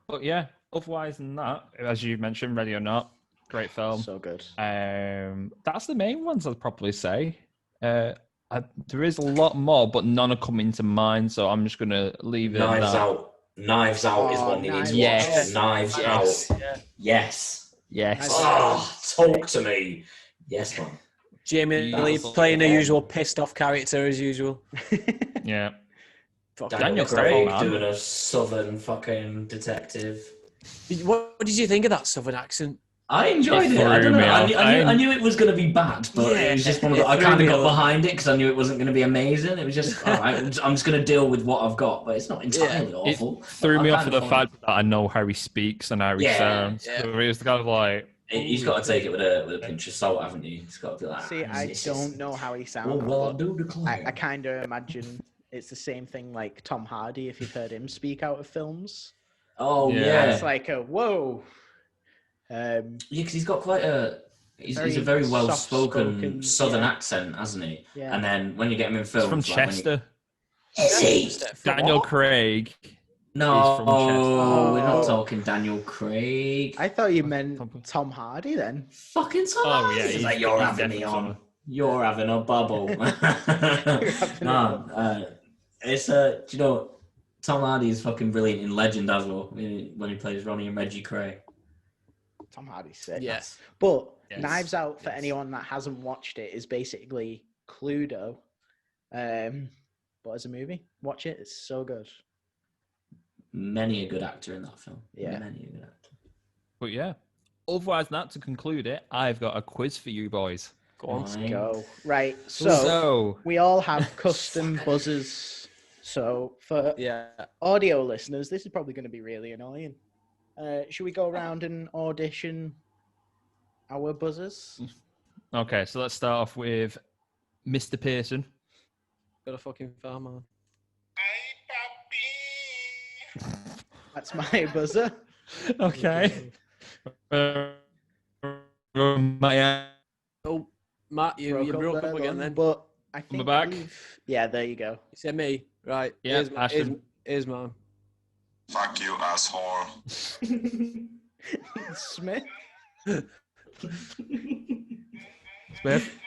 But yeah, otherwise than that, as you mentioned, Ready or Not, great film. So good. That's the main ones I'd probably say. There is a lot more, but none are coming to mind, so I'm just gonna leave it at Knives that. Out. Knives Out is Oh, one you need to Knives watch. Out. Knives Yes. Out. Yeah. Yes. Yes. Oh, talk to me. Yes, man. Jamie That's Lee all. playing a usual pissed off character as usual. Yeah. Fuck. Daniel Craig, Craig man. doing a southern fucking detective. What did you think of that southern accent? I enjoyed It it. I don't threw know. me off. I knew it was going to be bad, but it was just one of the. Yeah, I it threw kind of me got off. behind it because I knew it wasn't going to be amazing. It was just, all right, I'm just going to deal with what I've got, but it's not entirely awful. It threw But me I off kind with of the find- fact that I know how he speaks and how he Yeah, sounds. yeah. So it's kind of like, You've got to take it with a pinch of salt, haven't you? It's got to be like. See, I this don't is- know how he Well, sounds. well, I but do declare. I kind of imagine it's the same thing like Tom Hardy, if you've heard him speak out of films. Oh Yeah. yeah, It's like a whoa. yeah, because he's got quite a. He's a Very very well-spoken soft-spoken, southern yeah. accent, hasn't he? Yeah. And then when you get him in he's films, from like when Chester. Is he? Daniel Craig. No, from Chester. we're not Oh. talking Daniel Craig. I thought you meant Tom Hardy then. Fucking Tom Oh, Hardy. yeah, It's he's- like, you're he's having me definitely on. You're having a bubble. having a No, it's do you know Tom Hardy is fucking brilliant in Legend as well when he plays Ronnie and Reggie Cray. Tom Hardy's sick. Yes. But Yes, Knives Out, for yes. anyone that hasn't watched it, is basically Cluedo. But as a movie, watch it. It's so good. Many a good actor in that film. Yeah. Many a good actor. But yeah. Otherwise, than that, to conclude it, I've got a quiz for you boys. Go on. Fine. Go. Right. So we all have custom buzzers. So for Yeah. audio listeners, this is probably going to be really annoying. Should we go around and audition our buzzers? Okay, so let's start off with Mr. Pearson. Got a fucking farm on. That's my buzzer. Okay. My Oh, Matt, you broke there, up again then. But I think back. Yeah, there you go. You said me. Right. Yeah, Here's mine. Fuck you, asshole. Smith. Smith.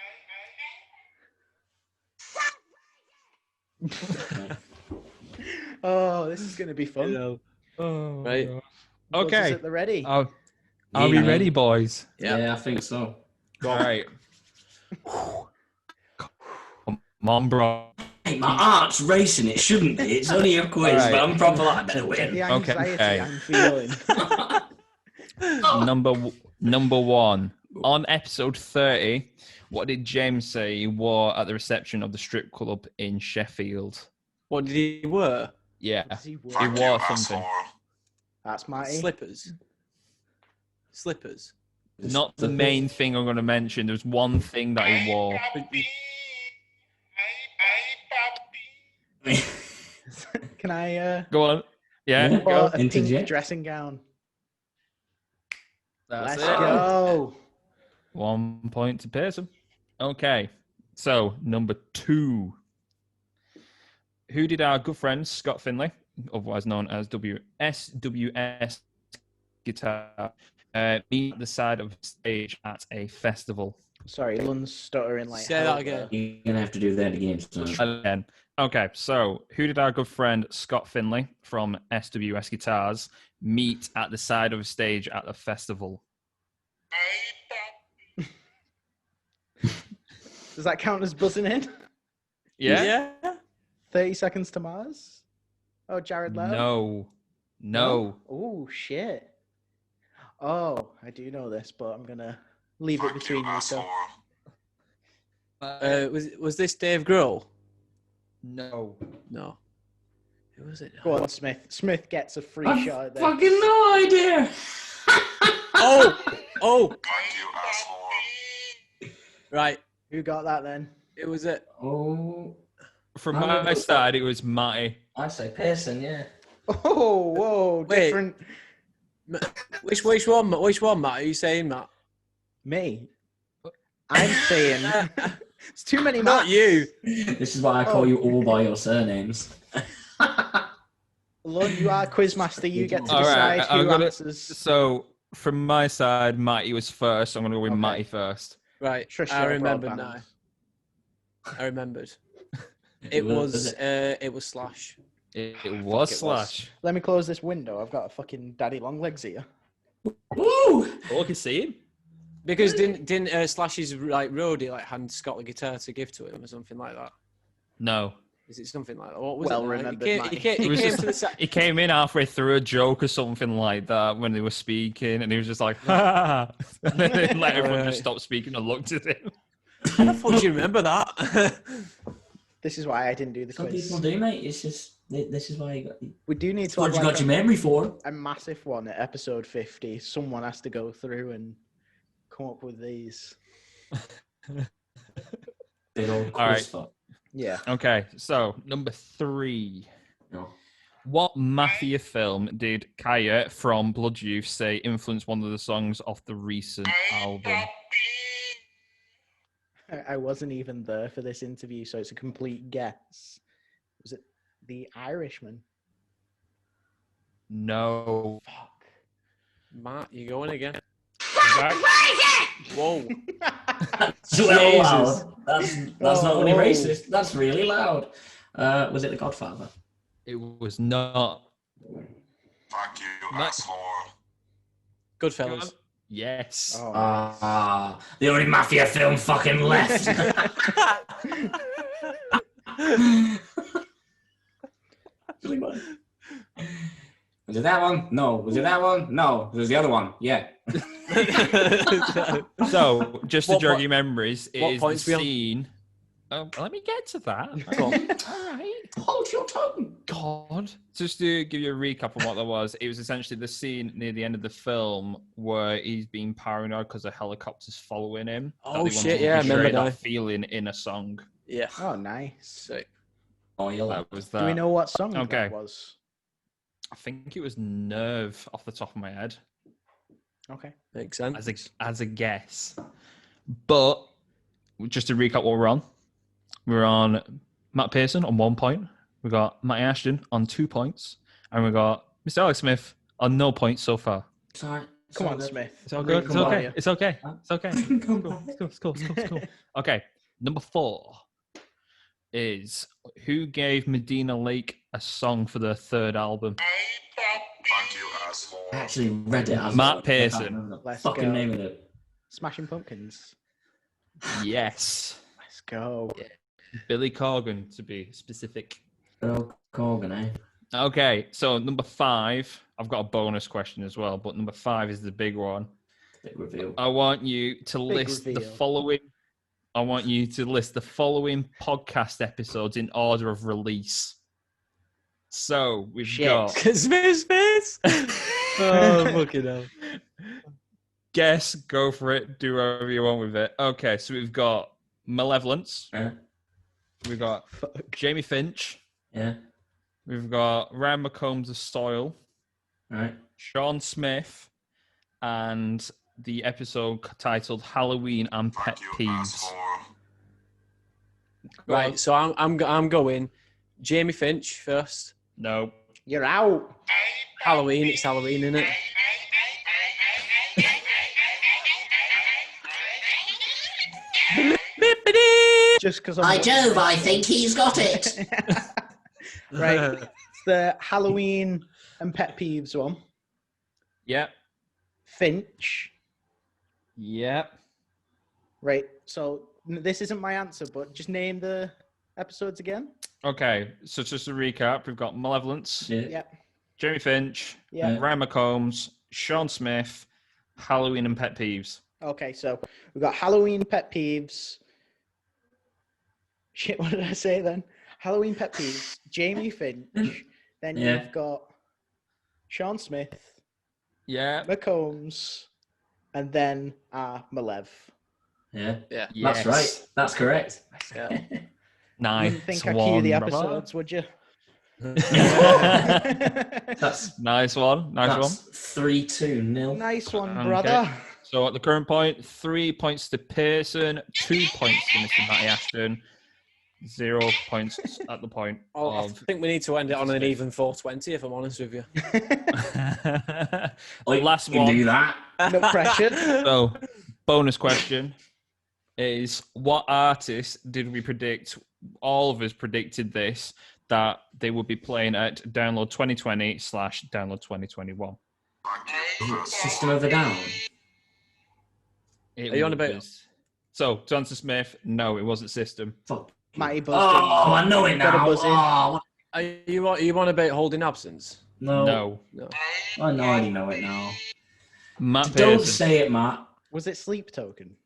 Oh, this is going to be fun. Oh, Right. God. Buzzers Okay. at the ready. Are we Yeah. ready, boys? Yeah, I think so. All right. Come on, bro. Hey, my heart's racing. It shouldn't be. It's only a quiz, Alright. but I'm probably like, I better win. The Okay. anxiety I'm feeling. Number one. On episode 30, what did James say he wore at the reception of the strip club in Sheffield? What did he wear? Yeah. Does he He Fuck you, wore something. asshole. That's Matty. Slippers. Slippers. Not the main thing I'm going to mention. There's one thing that he wore. Can I Go on. Yeah. Yeah. Go. or a Interject. pink dressing gown? That's Let's it. go. 1 point to Pearson. Okay. So, number two. Who did our good friend Scott Finley, otherwise known as SWS Guitar, meet at the side of stage at a festival? Sorry, Lun's stuttering like Say hell that again. there. You're gonna have to do that again. So. Again. Okay, so who did our good friend Scott Finley from SWS Guitars meet at the side of a stage at a festival? Does that count as buzzing in? Yeah? 30 Seconds to Mars? Oh, Jared Leto? No. Oh, shit. Oh, I do know this, but I'm going to leave it Fuck between you, you. So. asshole. Was this Dave Grohl? No. No. Who was it? Go on, Smith. Smith gets a free I've shot there. fucking no idea. Oh! Fuck you, asshole. Right. Who got that then? It was it. Oh, From I'm gonna my go side, it was Matty. I say Pearson. Yeah. Oh, whoa, Wait. different. Which one? Which one, Matt? Are you saying, Matt? Me. I'm saying it's too many Not Matts. you. This is why I call you all by your surnames. Lon, you are quizmaster. You get to All decide right, who I'm gonna- answers. So, from my side, Matty was first. So I'm going to go with Okay. Matty first. Right. Trish I Shaw remembered Broadband. now. I remembered. It was Slash. It was it Slash. Let me close this window. I've got a fucking daddy long legs here. Woo! Oh, I can see him. Because didn't Slash's like roadie like hand Scott the guitar to give to him or something like that? No. Is it something like that? What was Well it? remembered, He Matty. came, It was came just- to the side. He came in halfway through a joke or something like that when they were speaking, and he was just like, ha! And then like, everyone just stopped speaking and looked at him. How the fuck do you remember that? This is why I didn't do the Some quiz. people do, mate. It's just this is why you got. We do need to What have you like got your memory for? a massive one at episode 50. Someone has to go through and come up with these. Big old quiz All right. fuck. Yeah. Okay, so number three. No. What Mafia film did Kaya from Blood Youth say influenced one of the songs off the recent album? I wasn't even there for this interview, so it's a complete guess. Was it The Irishman? No. Fuck. Matt, you going again? That- Whoa. That's well Jesus. loud. That's not only Oh. racist. That's really loud. Was it The Godfather? It was not. Fuck you, Matt- asshole. Goodfellas. Yes. Oh. The only mafia film fucking left. Really funny. Was it that one? No. Was it that one? No. It was the other one. Yeah. So, just to What jog po- your memories, it what is points the we on? scene. Let me get to that. Go on. All right. Hold your tongue. God. Just to give you a recap of what that was, it was essentially the scene near the end of the film where he's being paranoid because a helicopter's following him. Oh, That they shit, wanted to yeah, I remember portray now. that feeling in a song. Yeah. Oh, nice. Sick. Oh, you'll That was that. Do we know what song Okay. that was? I think it was Nerve off the top of my head Okay. Makes sense. as a guess. But just to recap what we're on. We're on Matt Pearson on 1 point. We got Matty Ashton on 2 points. And we got Mr. Alex Smith on 0 points so far. Sorry. Come on, Smith. It's all I'm good. rooting It's for okay. you. It's okay. It's okay. Come Cool. on. It's cool. It's cool. Okay. Number 4 is who gave Medina Lake a song for their 3rd album? Fuck you, asshole. I actually read it. as Matt well. Pearson. I can't remember the Let's fucking go. name of it. Smashing Pumpkins. Yes. Let's go. Billy Corgan, to be specific. Earl Corgan, eh? Okay, so number 5, I've got a bonus question as well, but number 5 is the big one. Big reveal. I want you to list the reveal. following. I want you to list the following podcast episodes in order of release. So we've Shit. got Smith's face. Oh, fucking hell. guess, go for it, do whatever you want with it. Okay, so we've got Malevolence, Yeah. we've got Fuck. Jamie Finch, Yeah. we've got Ryan McCombs of Soil, Right. Sean Smith, and the episode titled Halloween and Pet Fuck you, Peeves. asshole. Go on. Right, so I'm going Jamie Finch first. No. You're out. Halloween, it's Halloween, isn't it? Just because By Jove, I think he's got it. Right. It's the Halloween and Pet Peeves one. Yep. Finch. Yep. Right. So this isn't my answer, but just name the episodes again. Okay, so just to recap, we've got Malevolence, Yeah. Yeah. Jamie Finch, Yeah. Ryan McCombs, Sean Smith, Halloween and Pet Peeves. Okay. So we've got Halloween Pet Peeves. Shit. What did I say then? Halloween Pet Peeves. Jamie Finch. Then Yeah. you've got Sean Smith, Yeah. McCombs, and then Malev. Yeah. Yeah. Yes. That's right. That's correct. Yeah. You Nice wouldn't think I'd cue one, the brother. episodes, would you? That's Nice one. Nice one. 3-2 nil. Nice one, Okay. brother. So at the current point, 3 points to Pearson, 2 points to Mr. Matty Ashton, 0 points at the point Oh, I of. think we need to end it on an even 420, if I'm honest with you. The Like, last you can do one. that. No pressure. So, bonus question is: what artist did we predict? All of us predicted this, that they would be playing at Download 2020/Download 2021. Fuck you, asshole. System of a Down. It Are you on about- was- So, Johnson Smith, no, it wasn't System. Fuck. Matty buzzed Oh, I know it Got a now. buzz in. Oh, Are you on about holding absence? no. No. I already know it now. Matt Don't Pearson. say it, Matt. Was it Sleep Token?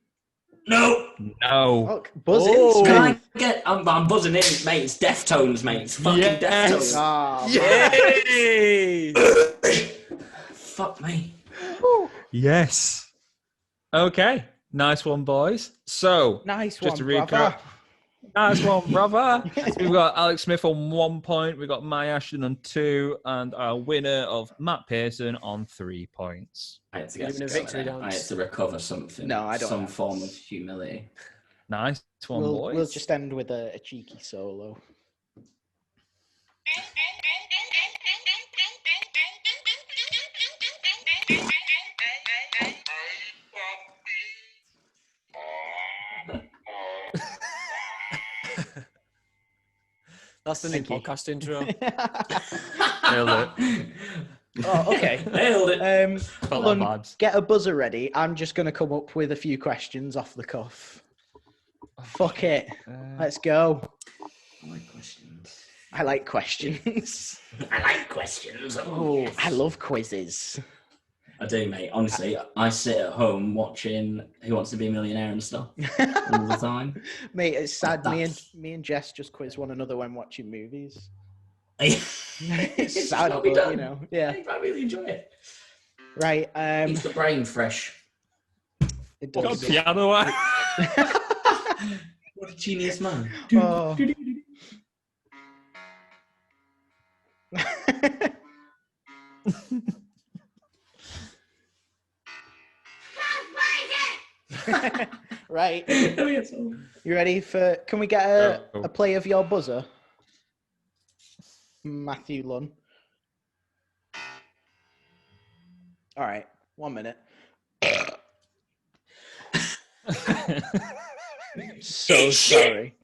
No. No. Look, buzz Oh. in, Can I Smith. get? I'm buzzing in, mate. It's Deftones, mate. It's fucking Yes. Deftones. Ah, Yay! Fuck me. Yes. Okay. Nice one, boys. So, nice just one, to recap. brother. Nice one, brother. We've got Alex Smith on 1 point. We've got Maya Ashton on 2. And our winner of Matt Pearson on 3 points. I had to You're get doing a going victory there. I had dance. to recover something. No, I don't Some have form this. of humility. Nice one, boys. We'll just end with a cheeky solo. That's the new Thank you. podcast intro. Nailed it. Oh, okay. Nailed it. Felt Hold like on, vibes. get a buzzer ready. I'm just going to come up with a few questions off the cuff. Fuck it. Let's go. Oh my God. I like questions. I like questions. Oh, yes. I love quizzes. I do, mate. Honestly, I sit at home watching Who Wants to Be a Millionaire and stuff all the time. Mate, it's sad. That's- Me and Jess just quiz one another when watching movies. it's It's sad, gotta be but done. you know, yeah. I really enjoy it. Right. Keeps the brain fresh. It Got does. a piano out. What a genius man. Oh. Right. You ready for? Can we get a play of your buzzer, Matthew Lunn? All right. 1 minute. So sorry.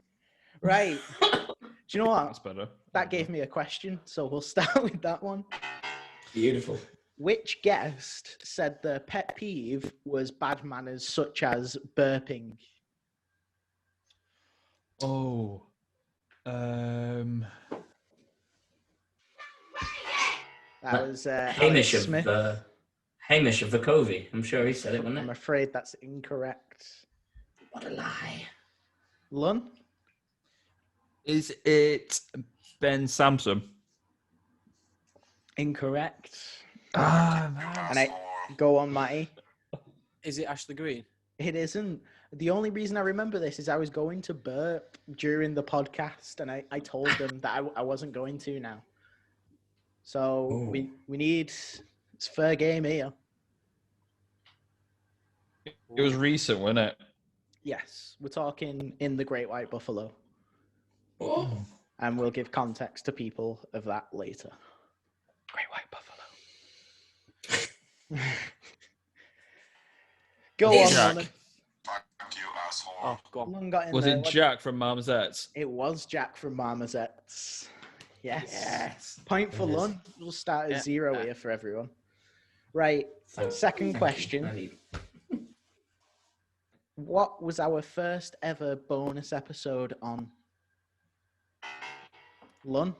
Right. Do you know That's what? better. That gave me a question, so we'll start with that one. Beautiful. Which guest said their pet peeve was bad manners such as burping? Oh. That was Hamish Alex of Smith. Hamish of the Covey. I'm sure he said it, wasn't I'm it? afraid that's incorrect. What a lie. Lun? Is it Ben Sampson? Incorrect. Ah, And I go on, Matty. Is it Ashley Green? It isn't. The only reason I remember this is I was going to burp during the podcast, and I told them that I wasn't going to now. So Ooh. we need it's fair game here. it was recent, wasn't it? Yes, we're talking in the Great White Buffalo, Oh. and we'll give context to people of that later. Great White Buffalo. Go on, Jack. Lon. Fuck you, asshole. Oh, go on. Lon got in Was there. it Jack from Marmoset's? It was Jack from Marmoset's. Yes. Yes. Point for It is. Lon. We'll start at Yeah. 0 here for everyone. Right. Second question. What was our first ever bonus episode on? Lon?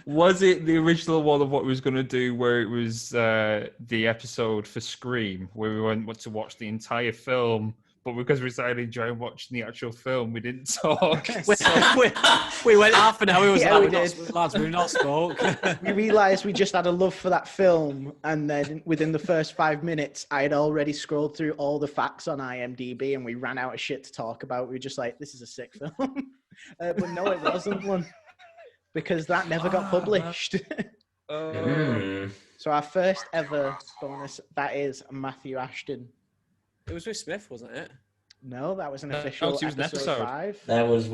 Was it the original one of what we was going to do, where it was the episode for Scream, where we went to watch the entire film, but because we started enjoying watching the actual film, we didn't talk. We went half an hour. We was Yeah, like, we we're did. not, lads, we've not spoke. We realised we just had a love for that film, and then within the first 5 minutes, I had already scrolled through all the facts on IMDb, and we ran out of shit to talk about. We were just like, this is a sick film. But no, it wasn't one. Because that never got published. Mm. So our first ever bonus, that is Matthew Ashton. It was with Smith, wasn't it? No, that was an No, official it was an episode episode. 5. There was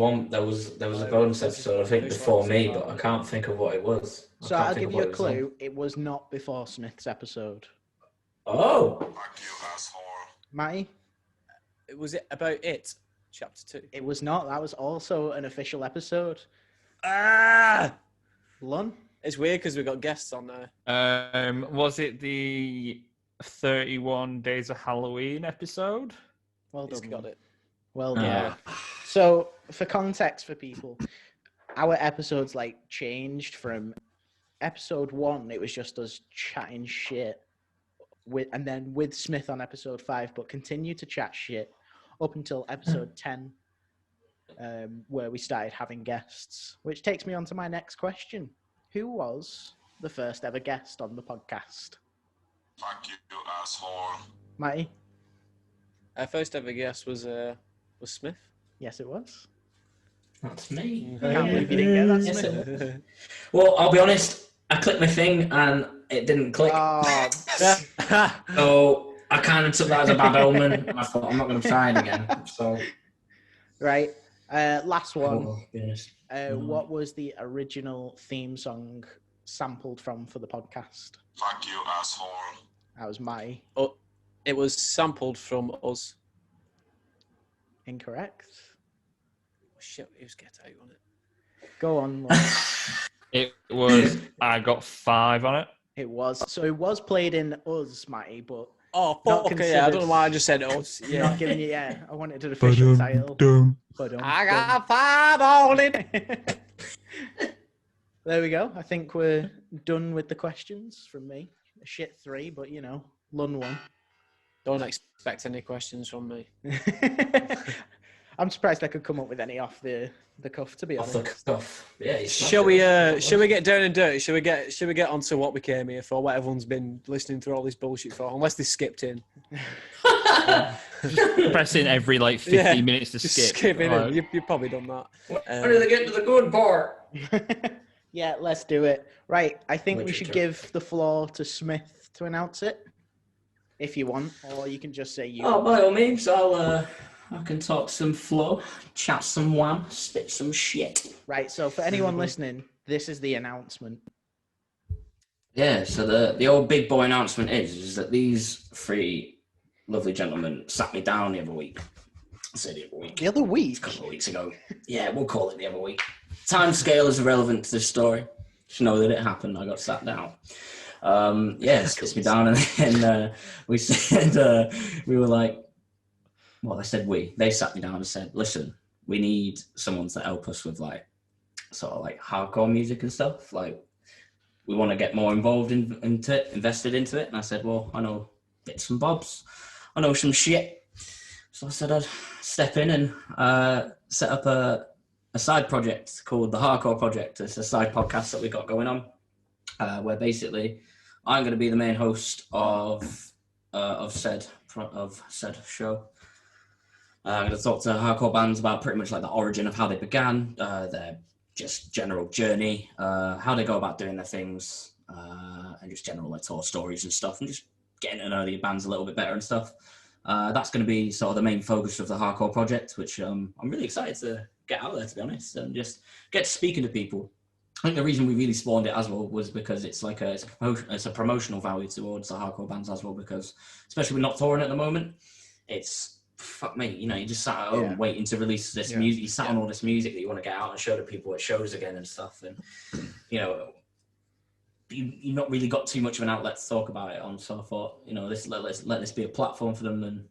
a bonus episode, I think, before me, but I can't think of what it was. I So can't I'll think give of you what a it was on. clue. It was not before Smith's episode. Oh, Fuck you, asshole. Matty? Was it about it? Chapter 2. It was not. That was also an official episode. Ah! Lun? It's weird because we've got guests on there. Was it the 31 Days of Halloween episode? Well He's done. got it. Well done. yeah. So, for context for people, our episodes like changed from episode 1. It was just us chatting shit, and then with Smith on episode 5, but continued to chat shit up until episode 10, where we started having guests. Which takes me on to my next question: who was the first ever guest on the podcast? Fuck you, asshole. Matty? Our first ever guest was Smith. Yes, it was. That's me. I can't believe you didn't get that, Yes, Smith. it was. Well, I'll be honest. I clicked my thing and it didn't click. Oh, So I kind of took that as a bad omen, and I thought I'm not going to try it again. So, right. Last one. I'll be honest. What was the original theme song sampled from for the podcast? Fuck you, asshole. That was my Oh, it was sampled from us. incorrect. Shit, it was Get Out on it. Go on. Lon. It was. I got 5 on it. It was. So it was played in Us, Matty, but Oh, Not fuck, okay, yeah. I don't know considered. why I just said us. Yeah. not giving you, I wanted an official title. I got 5 on it. There we go. I think we're done with the questions from me. A shit 3, but Lun 1. Don't expect any questions from me. I'm surprised I could come up with any off the cuff, to be Off honest. the cuff. Yeah. Shall we get down and dirty? Shall we get onto what we came here for? What everyone's been listening through all this bullshit for, unless they skipped in. Pressing every 15 minutes to just skip. Skip in. You've probably done that. When do they get to the good part? Yeah, let's do it. Right, I think we Literature. should give the floor to Smith to announce it, if you want, or you can just say you. Oh, by all means, I can talk some flow, chat some wham, spit some shit. Right, so for anyone listening, this is the announcement. Yeah, so the old big boy announcement is that these 3 lovely gentlemen sat me down the other week. I say the other week. The other A week? couple of weeks ago. Yeah, we'll call it the other week. Time scale is irrelevant to this story. Just know that it happened. I got sat down. Sits me down, and then we said, we were like, well, I said they sat me down and said, listen, we need someone to help us with sort of hardcore music and stuff. Like, we want to get more involved invested into it. And I said, well, I know bits and bobs. I know some shit. So I said I'd step in and set up a side project called the Hardcore Project. It's a side podcast that we got going on, where basically I'm going to be the main host of said show. I'm going to talk to hardcore bands about pretty much the origin of how they began, their just general journey, how they go about doing their things, and just general tour stories and stuff, and just getting to know the bands a little bit better and stuff. That's going to be sort of the main focus of the Hardcore Project, which I'm really excited to get out there, to be honest, and just get to speaking to people. I think the reason we really spawned it as well was because it's a promotional value towards the hardcore bands as well, because especially we're not touring at the moment, it's fuck me, you just sat at home waiting to release this music. You sat on all this music that you want to get out and show to people at shows again and stuff, and you've not really got too much of an outlet to talk about it on. So I thought, let this be a platform for them, and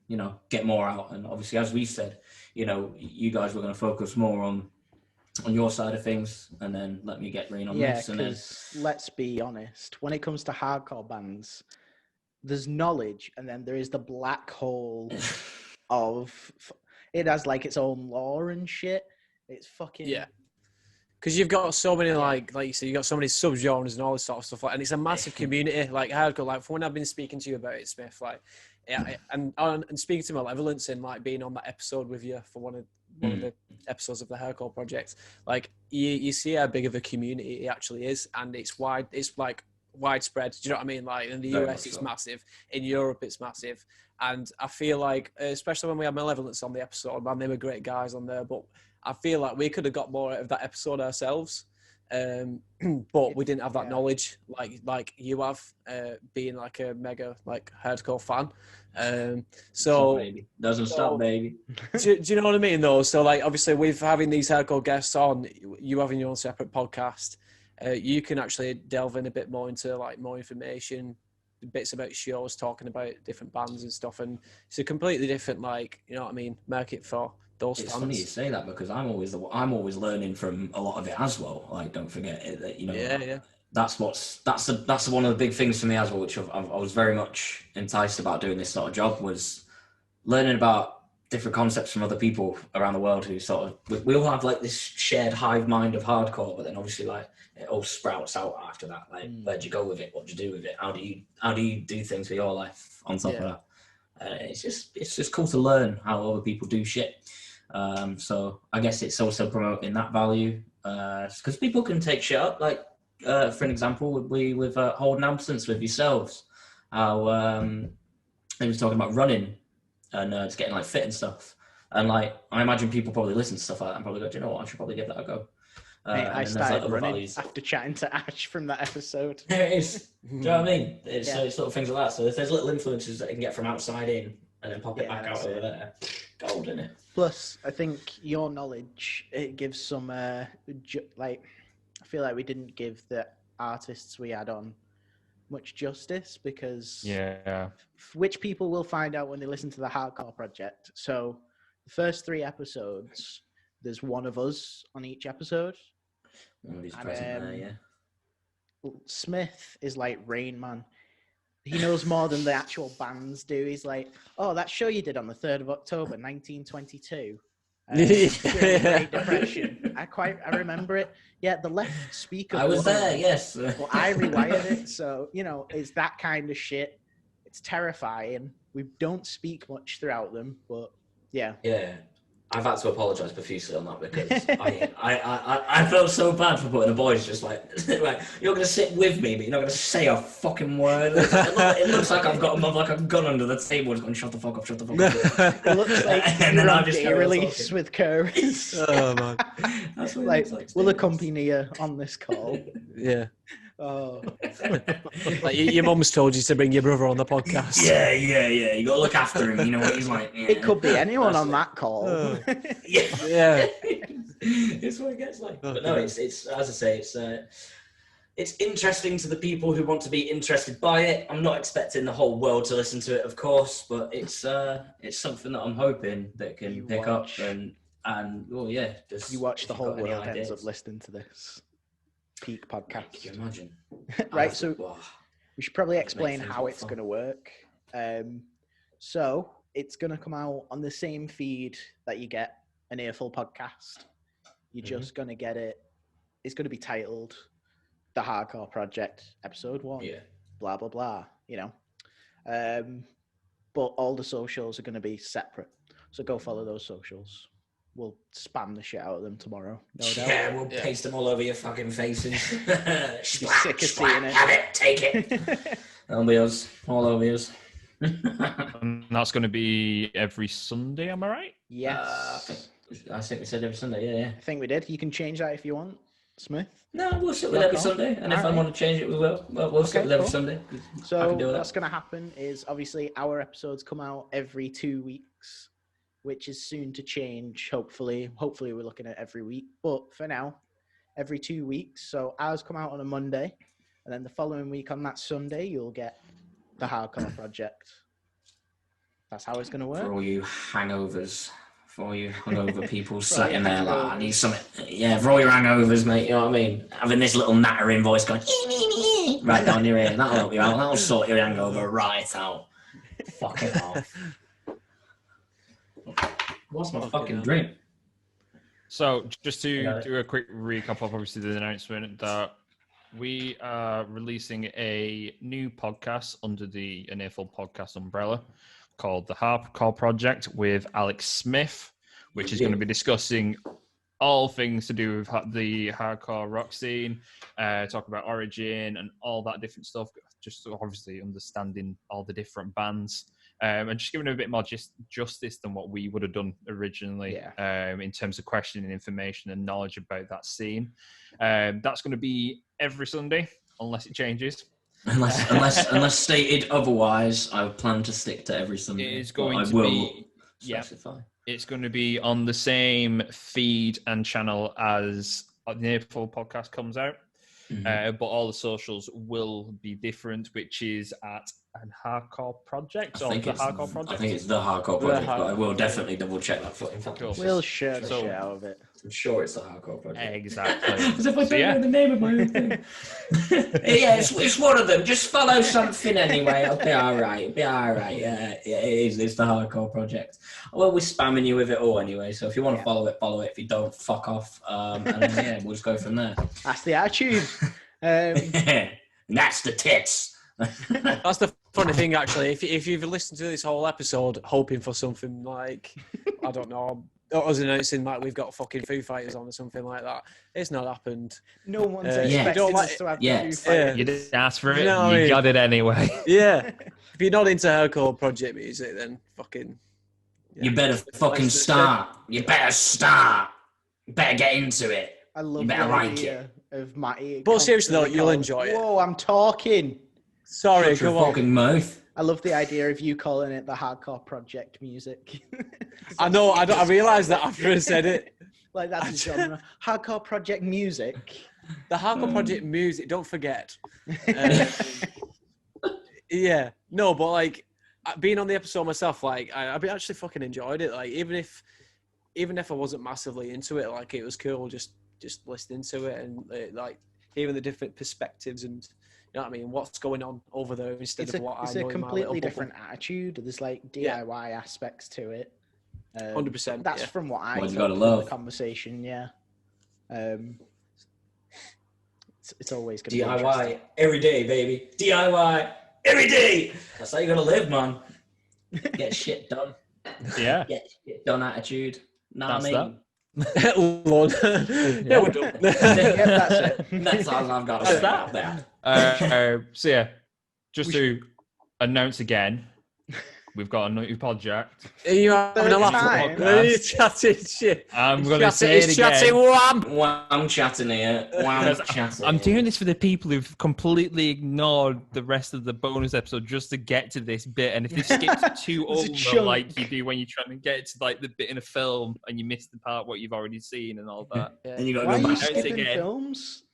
get more out. And obviously, as we said, you guys were going to focus more on your side of things, and then let me get rain on this. And then, let's be honest, when it comes to hardcore bands, there's knowledge, and then there is the black hole of it has its own lore and shit. It's fucking because you've got so many like you said, you've got so many subgenres and all this sort of stuff, and it's a massive community. Hardcore, from when I've been speaking to you about it, Smith, and speaking to Malevolence and being on that episode with you for one of the episodes of the Hardcore Project, you see how big of a community it actually is, and it's wide. It's widespread. Do you know what I mean? In the US, it's massive. In Europe, it's massive. And I feel especially when we had Malevolence on the episode, man, they were great guys on there. But I feel like we could have got more out of that episode ourselves. But we didn't have that knowledge like you have, being a mega hardcore fan. So doesn't stop, baby. do you know what I mean though? So obviously with having these hardcore guests on, you having your own separate podcast, you can actually delve in a bit more into more information, bits about shows, talking about different bands and stuff, and it's a completely different market for those fans. It's funny you say that, because I'm always learning from a lot of it as well. Don't forget it, that that's one of the big things for me as well, which I was very much enticed about doing this sort of job, was learning about different concepts from other people around the world who we all have this shared hive mind of hardcore, but then obviously it all sprouts out after that. Where'd you go with it? What do you do with it? How do you do things for your life on top of that? It's just cool to learn how other people do shit. So I guess it's also promoting that value, because people can take shit up. For an example, would be with Holding Absence with yourselves, how he was talking about running and just getting fit and stuff. And I imagine people probably listen to stuff like that and probably go, do you know what? I should probably give that a go. I started running after chatting to Ash from that episode. There it is. Do you know what I mean? It's sort of things like that. So if there's little influences that you can get from outside in and then pop it back out over there, gold, in it. Plus, I think your knowledge, it gives some I feel like we didn't give the artists we had on much justice, because which people will find out when they listen to the Hardcore Project. So the first 3 episodes, there's one of us on each episode. Nobody's And, present there, yeah. Smith is like Rain Man. He knows more than the actual bands do. He's like, oh, that show you did on the 3rd of October, 1922. During the Great Depression. I remember it. Yeah, the left speaker. I was there, yes. Well, I rewired it. So, it's that kind of shit. It's terrifying. We don't speak much throughout them, but yeah. Yeah. I've had to apologise profusely on that because I felt so bad for putting a voice just like you're going to sit with me, but you're not going to say a fucking word. It looks like I've got like a gun under the table just going, shut the fuck up, shut the fuck up. It looks like and you're then on I just day release with Curtis. Oh man, That's what like, it looks we'll accompany you on this call. yeah. Oh. Like your mum's told you to bring your brother on the podcast. Yeah. You got to look after him. You know what he's like. Yeah. It could be anyone on that call. Yeah. It's what it gets like. But no, it's as I say, it's interesting to the people who want to be interested by it. I'm not expecting the whole world to listen to it, of course, but it's something that I'm hoping that can pick up and well, yeah. Just You watch the whole if you've got any world ends ideas. up listening to this peak podcast. Can you imagine? Right, so Wow. we should probably explain things how more it's fun. going to work. So it's going to come out on the same feed that you get an Earful podcast. You're just going to get it. It's going to be titled The Hardcore Project Episode 1. Yeah. Blah, blah, blah, But all the socials are going to be separate. So go follow those socials. We'll spam the shit out of them tomorrow. No doubt. Yeah, we'll paste them all over your fucking faces. Be sick of seeing it. Have it, take it. That'll be us, all over us. And that's going to be every Sunday, am I right? Yes. I think we said every Sunday, yeah. I think we did. You can change that if you want, Smith. No, we'll sit with Rock every on. Sunday, and if I Alright. want to change it, we will. We'll sit Okay, with every cool. Sunday. I So can do that. what's going to happen is obviously our episodes come out every 2 weeks, which is soon to change. Hopefully we're looking at every week, but for now, every 2 weeks. So ours come out on a Monday, and then the following week on that Sunday, you'll get the Hardcore Project. That's how it's going to work. For all you hangovers, for all you hungover people For sat all in your there like, I hangovers. need something. Yeah, for all your hangovers, mate, you know what I mean? Having this little nattering voice going right down your ear, that'll help you out. That'll sort your hangover right out. Fucking off. What's my fucking hell. drink? So just I to got it. do a quick recap of obviously the announcement that we are releasing a new podcast under the Earful podcast umbrella called The Hardcore Project with Alex Smith, which is going to be discussing all things to do with the hardcore rock scene, talk about origin and all that different stuff, just obviously understanding all the different bands. And just giving it a bit more justice than what we would have done originally in terms of questioning information and knowledge about that scene. That's going to be every Sunday, unless it changes. Unless stated otherwise, I plan to stick to every Sunday. It is But going I to will be- yeah. specify. It's going to be on the same feed and channel as the Earful podcast comes out. But all the socials will be different, which is at an Hardcore Project I or think the it's Hardcore Project. I think it's the Hardcore Project, but I will Hardcore definitely double check that. In fact, Cool. We'll share the So- shit out of it. I'm sure it's the Hardcore Project. Exactly. As if I So, don't yeah. know the name of my own thing. Yeah, it's one of them. Just follow something anyway. It'll be all right. It'll be all right. Yeah, it is. It's the Hardcore Project. Well, we're spamming you with it all anyway. So if you want to follow it, follow it. If you don't, fuck off. And then, yeah, we'll just go from there. That's the attitude. That's the tits. That's the funny thing, actually. If you've listened to this whole episode hoping for something like, I don't know, us announcing like we've got fucking Foo Fighters on or something like that, it's not happened. No one's Yeah. expecting Don't like- us to have Yeah. the Foo Fighters. You didn't ask for it, No, I you mean- got it anyway. Yeah. If you're not into hardcore project music, then fucking. yeah. You better fucking Let's- start. You better start. You better get into it. I love You the better like idea of Matty. But seriously though, constantly you'll going, enjoy it. Whoa, I'm talking. Sorry, Shut your come on. fucking mouth. I love the idea of you calling it the Hardcore Project music. I know. I realised that after I said it. Like that's a genre. Hardcore Project music. The hardcore project music. Don't forget. Yeah. No, but like being on the episode myself, like I actually fucking enjoyed it. Like even if even if I wasn't massively into it, like it was cool just listening to it and like hearing the different perspectives and you know what I mean, what's going on over there instead of what I know It's a in my little completely bubble. different attitude. There's like DIY aspects to it. 100%. That's from what I What you took gotta from love. the conversation. Yeah. It's always going to be DIY interesting. every day, baby. DIY every day. That's how you gotta live, man. Get shit done. Yeah, Get shit done attitude. Know what I That's mean? Lord. Yeah, we're done. Yep, that's it. That's all I've got to say about that. So yeah, just to announce again, we've got a new project. Are you having a Third laugh? time. Are you chatting shit? I'm gonna say it He's again. chatting wham! I'm chatting here. I'm chatting. I'm doing this for the people who've completely ignored the rest of the bonus episode just to get to this bit. And if they skipped two It's a over, chunk. like you do when you're trying to get to like the bit in a film and you miss the part what you've already seen and all that. And you gotta Why are go you back. skipping again. films?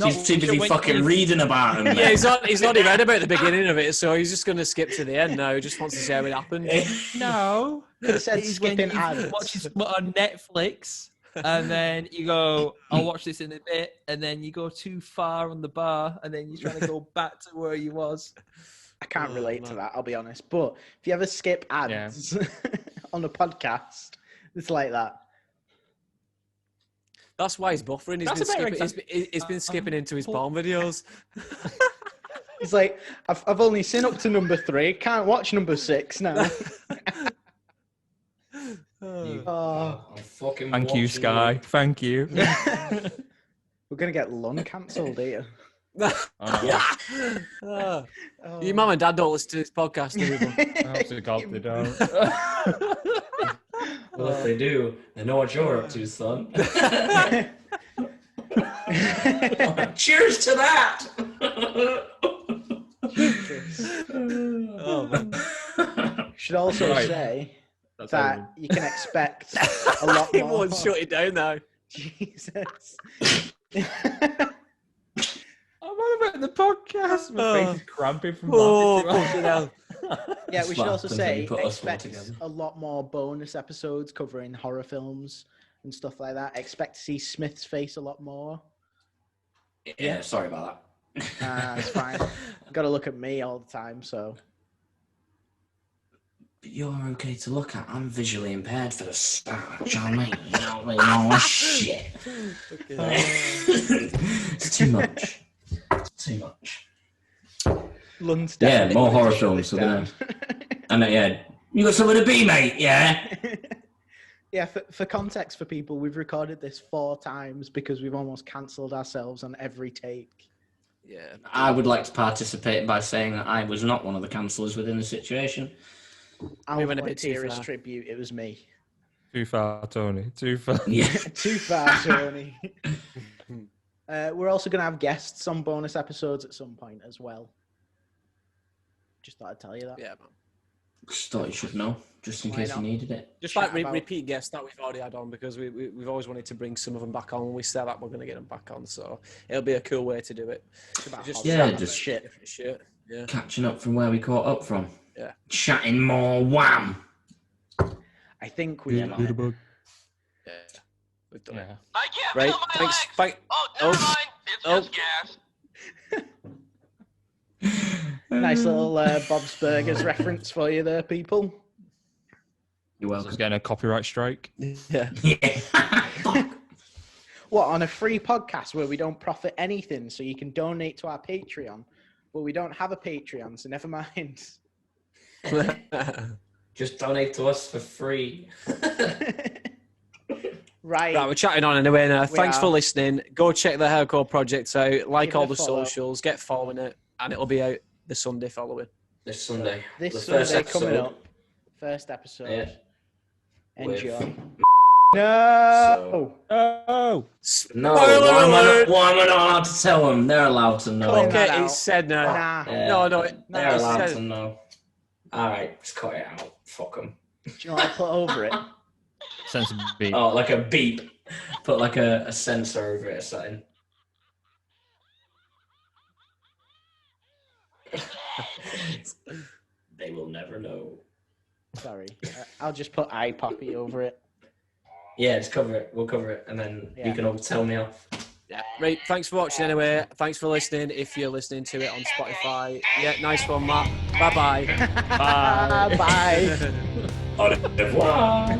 He's too busy fucking reading about him. Yeah, he's not even read about the beginning of it, so he's just going to skip to the end now. He just wants to see how it happened. No, Could have said it's when skipping you ads. watch it on Netflix, and then you go, "I'll watch this in a bit," and then you go too far on the bar, and then you're trying to go back to where you was. I can't relate to that, I'll be honest. But if you ever skip ads on a podcast, it's like that. That's why he's buffering. He's been skipping into his porn videos. He's like, I've only seen up to number 3. Can't watch number 6 now. I'm fucking Thank you, watching Sky. Thank you. We're gonna get Lund cancelled here. Your mum and dad don't listen to this podcast, do they? I hope to God they don't. Well, if they do, they know what you're up to, son. Cheers to that! Oh, man. Should also Right. say That's that everything. you can expect a lot He more. won't shut it down now. Jesus. I'm on about the podcast. My face is cramping from Oh, laughing. fucking hell. Yeah, we should also What happens when say you put us four expect together? a lot more bonus episodes covering horror films and stuff like that. Expect to see Smith's face a lot more. Yeah, sorry about that. It's fine. Got to look at me all the time, so. But you're okay to look at. I'm visually impaired for the start. Do you know what I mean? You know what I mean? Oh, shit. It's too much. It's too much. Lund's Yeah, definitely more going to horror shut films. this We're gonna. down. And yeah, you got somewhere to be, mate. Yeah. Yeah, for context for people, we've recorded this 4 times because we've almost cancelled ourselves on every take. Yeah. I would like to participate by saying that I was not one of the cancellers within the situation. I'll went a bit too volunteer as far. tribute. It was me. Too far, Tony. Too far. Yeah. Too far, Tony. We're also going to have guests on bonus episodes at some point as well. Just thought I'd tell you that. Yeah, man. Just thought you should know, just in Why case not? you needed it. Just Chat like about- repeat guests that we've already had on because we've always wanted to bring some of them back on. When we said that we're going to get them back on, so it'll be a cool way to do it. It's about Just- horror Yeah, and just- shit. Shit. Yeah. Catching up from where we caught up from. Yeah. Chatting more wham. I think we've done it. Yeah. We've done it. Yeah. I can't Right. feel my Thanks. legs. Thank. Oh, Oh. never mind. It's Oh. just gas. Nice little Bob's Burgers reference for you there, people. You're I welcome. was getting a copyright strike. Yeah. Yeah. What, on a free podcast where we don't profit anything, so you can donate to our Patreon, but we don't have a Patreon, so never mind. Just donate to us for free. Right. Right, we're chatting on anyway now. We Thanks for are. listening. Go check the Hardcore Project out. Like Give it all a the follow. socials. Get following it, and it'll be out the Sunday following. This Sunday. This the first Sunday coming episode. up. First episode. Yeah. Enjoy. With- No! Oh, No, Spoiler why alert! am I not allowed to tell them? They're allowed to know. Cut that Okay, out. it's said now. Nah. Yeah, No, they're it's allowed said. to know. All right, just cut it out. Fuck them. Do you know what I put over it? sense of beat. Oh, like a beep. Put like a sensor over it or something. They will never know. Sorry. I'll just put iPoppy over it. Yeah, just cover it. We'll cover it, and then you Yeah. can all tell me off. Yeah. Right. Thanks for watching anyway. Thanks for listening. If you're listening to it on Spotify. Yeah, nice one, Matt. Bye-bye. Bye. Bye. Au revoir.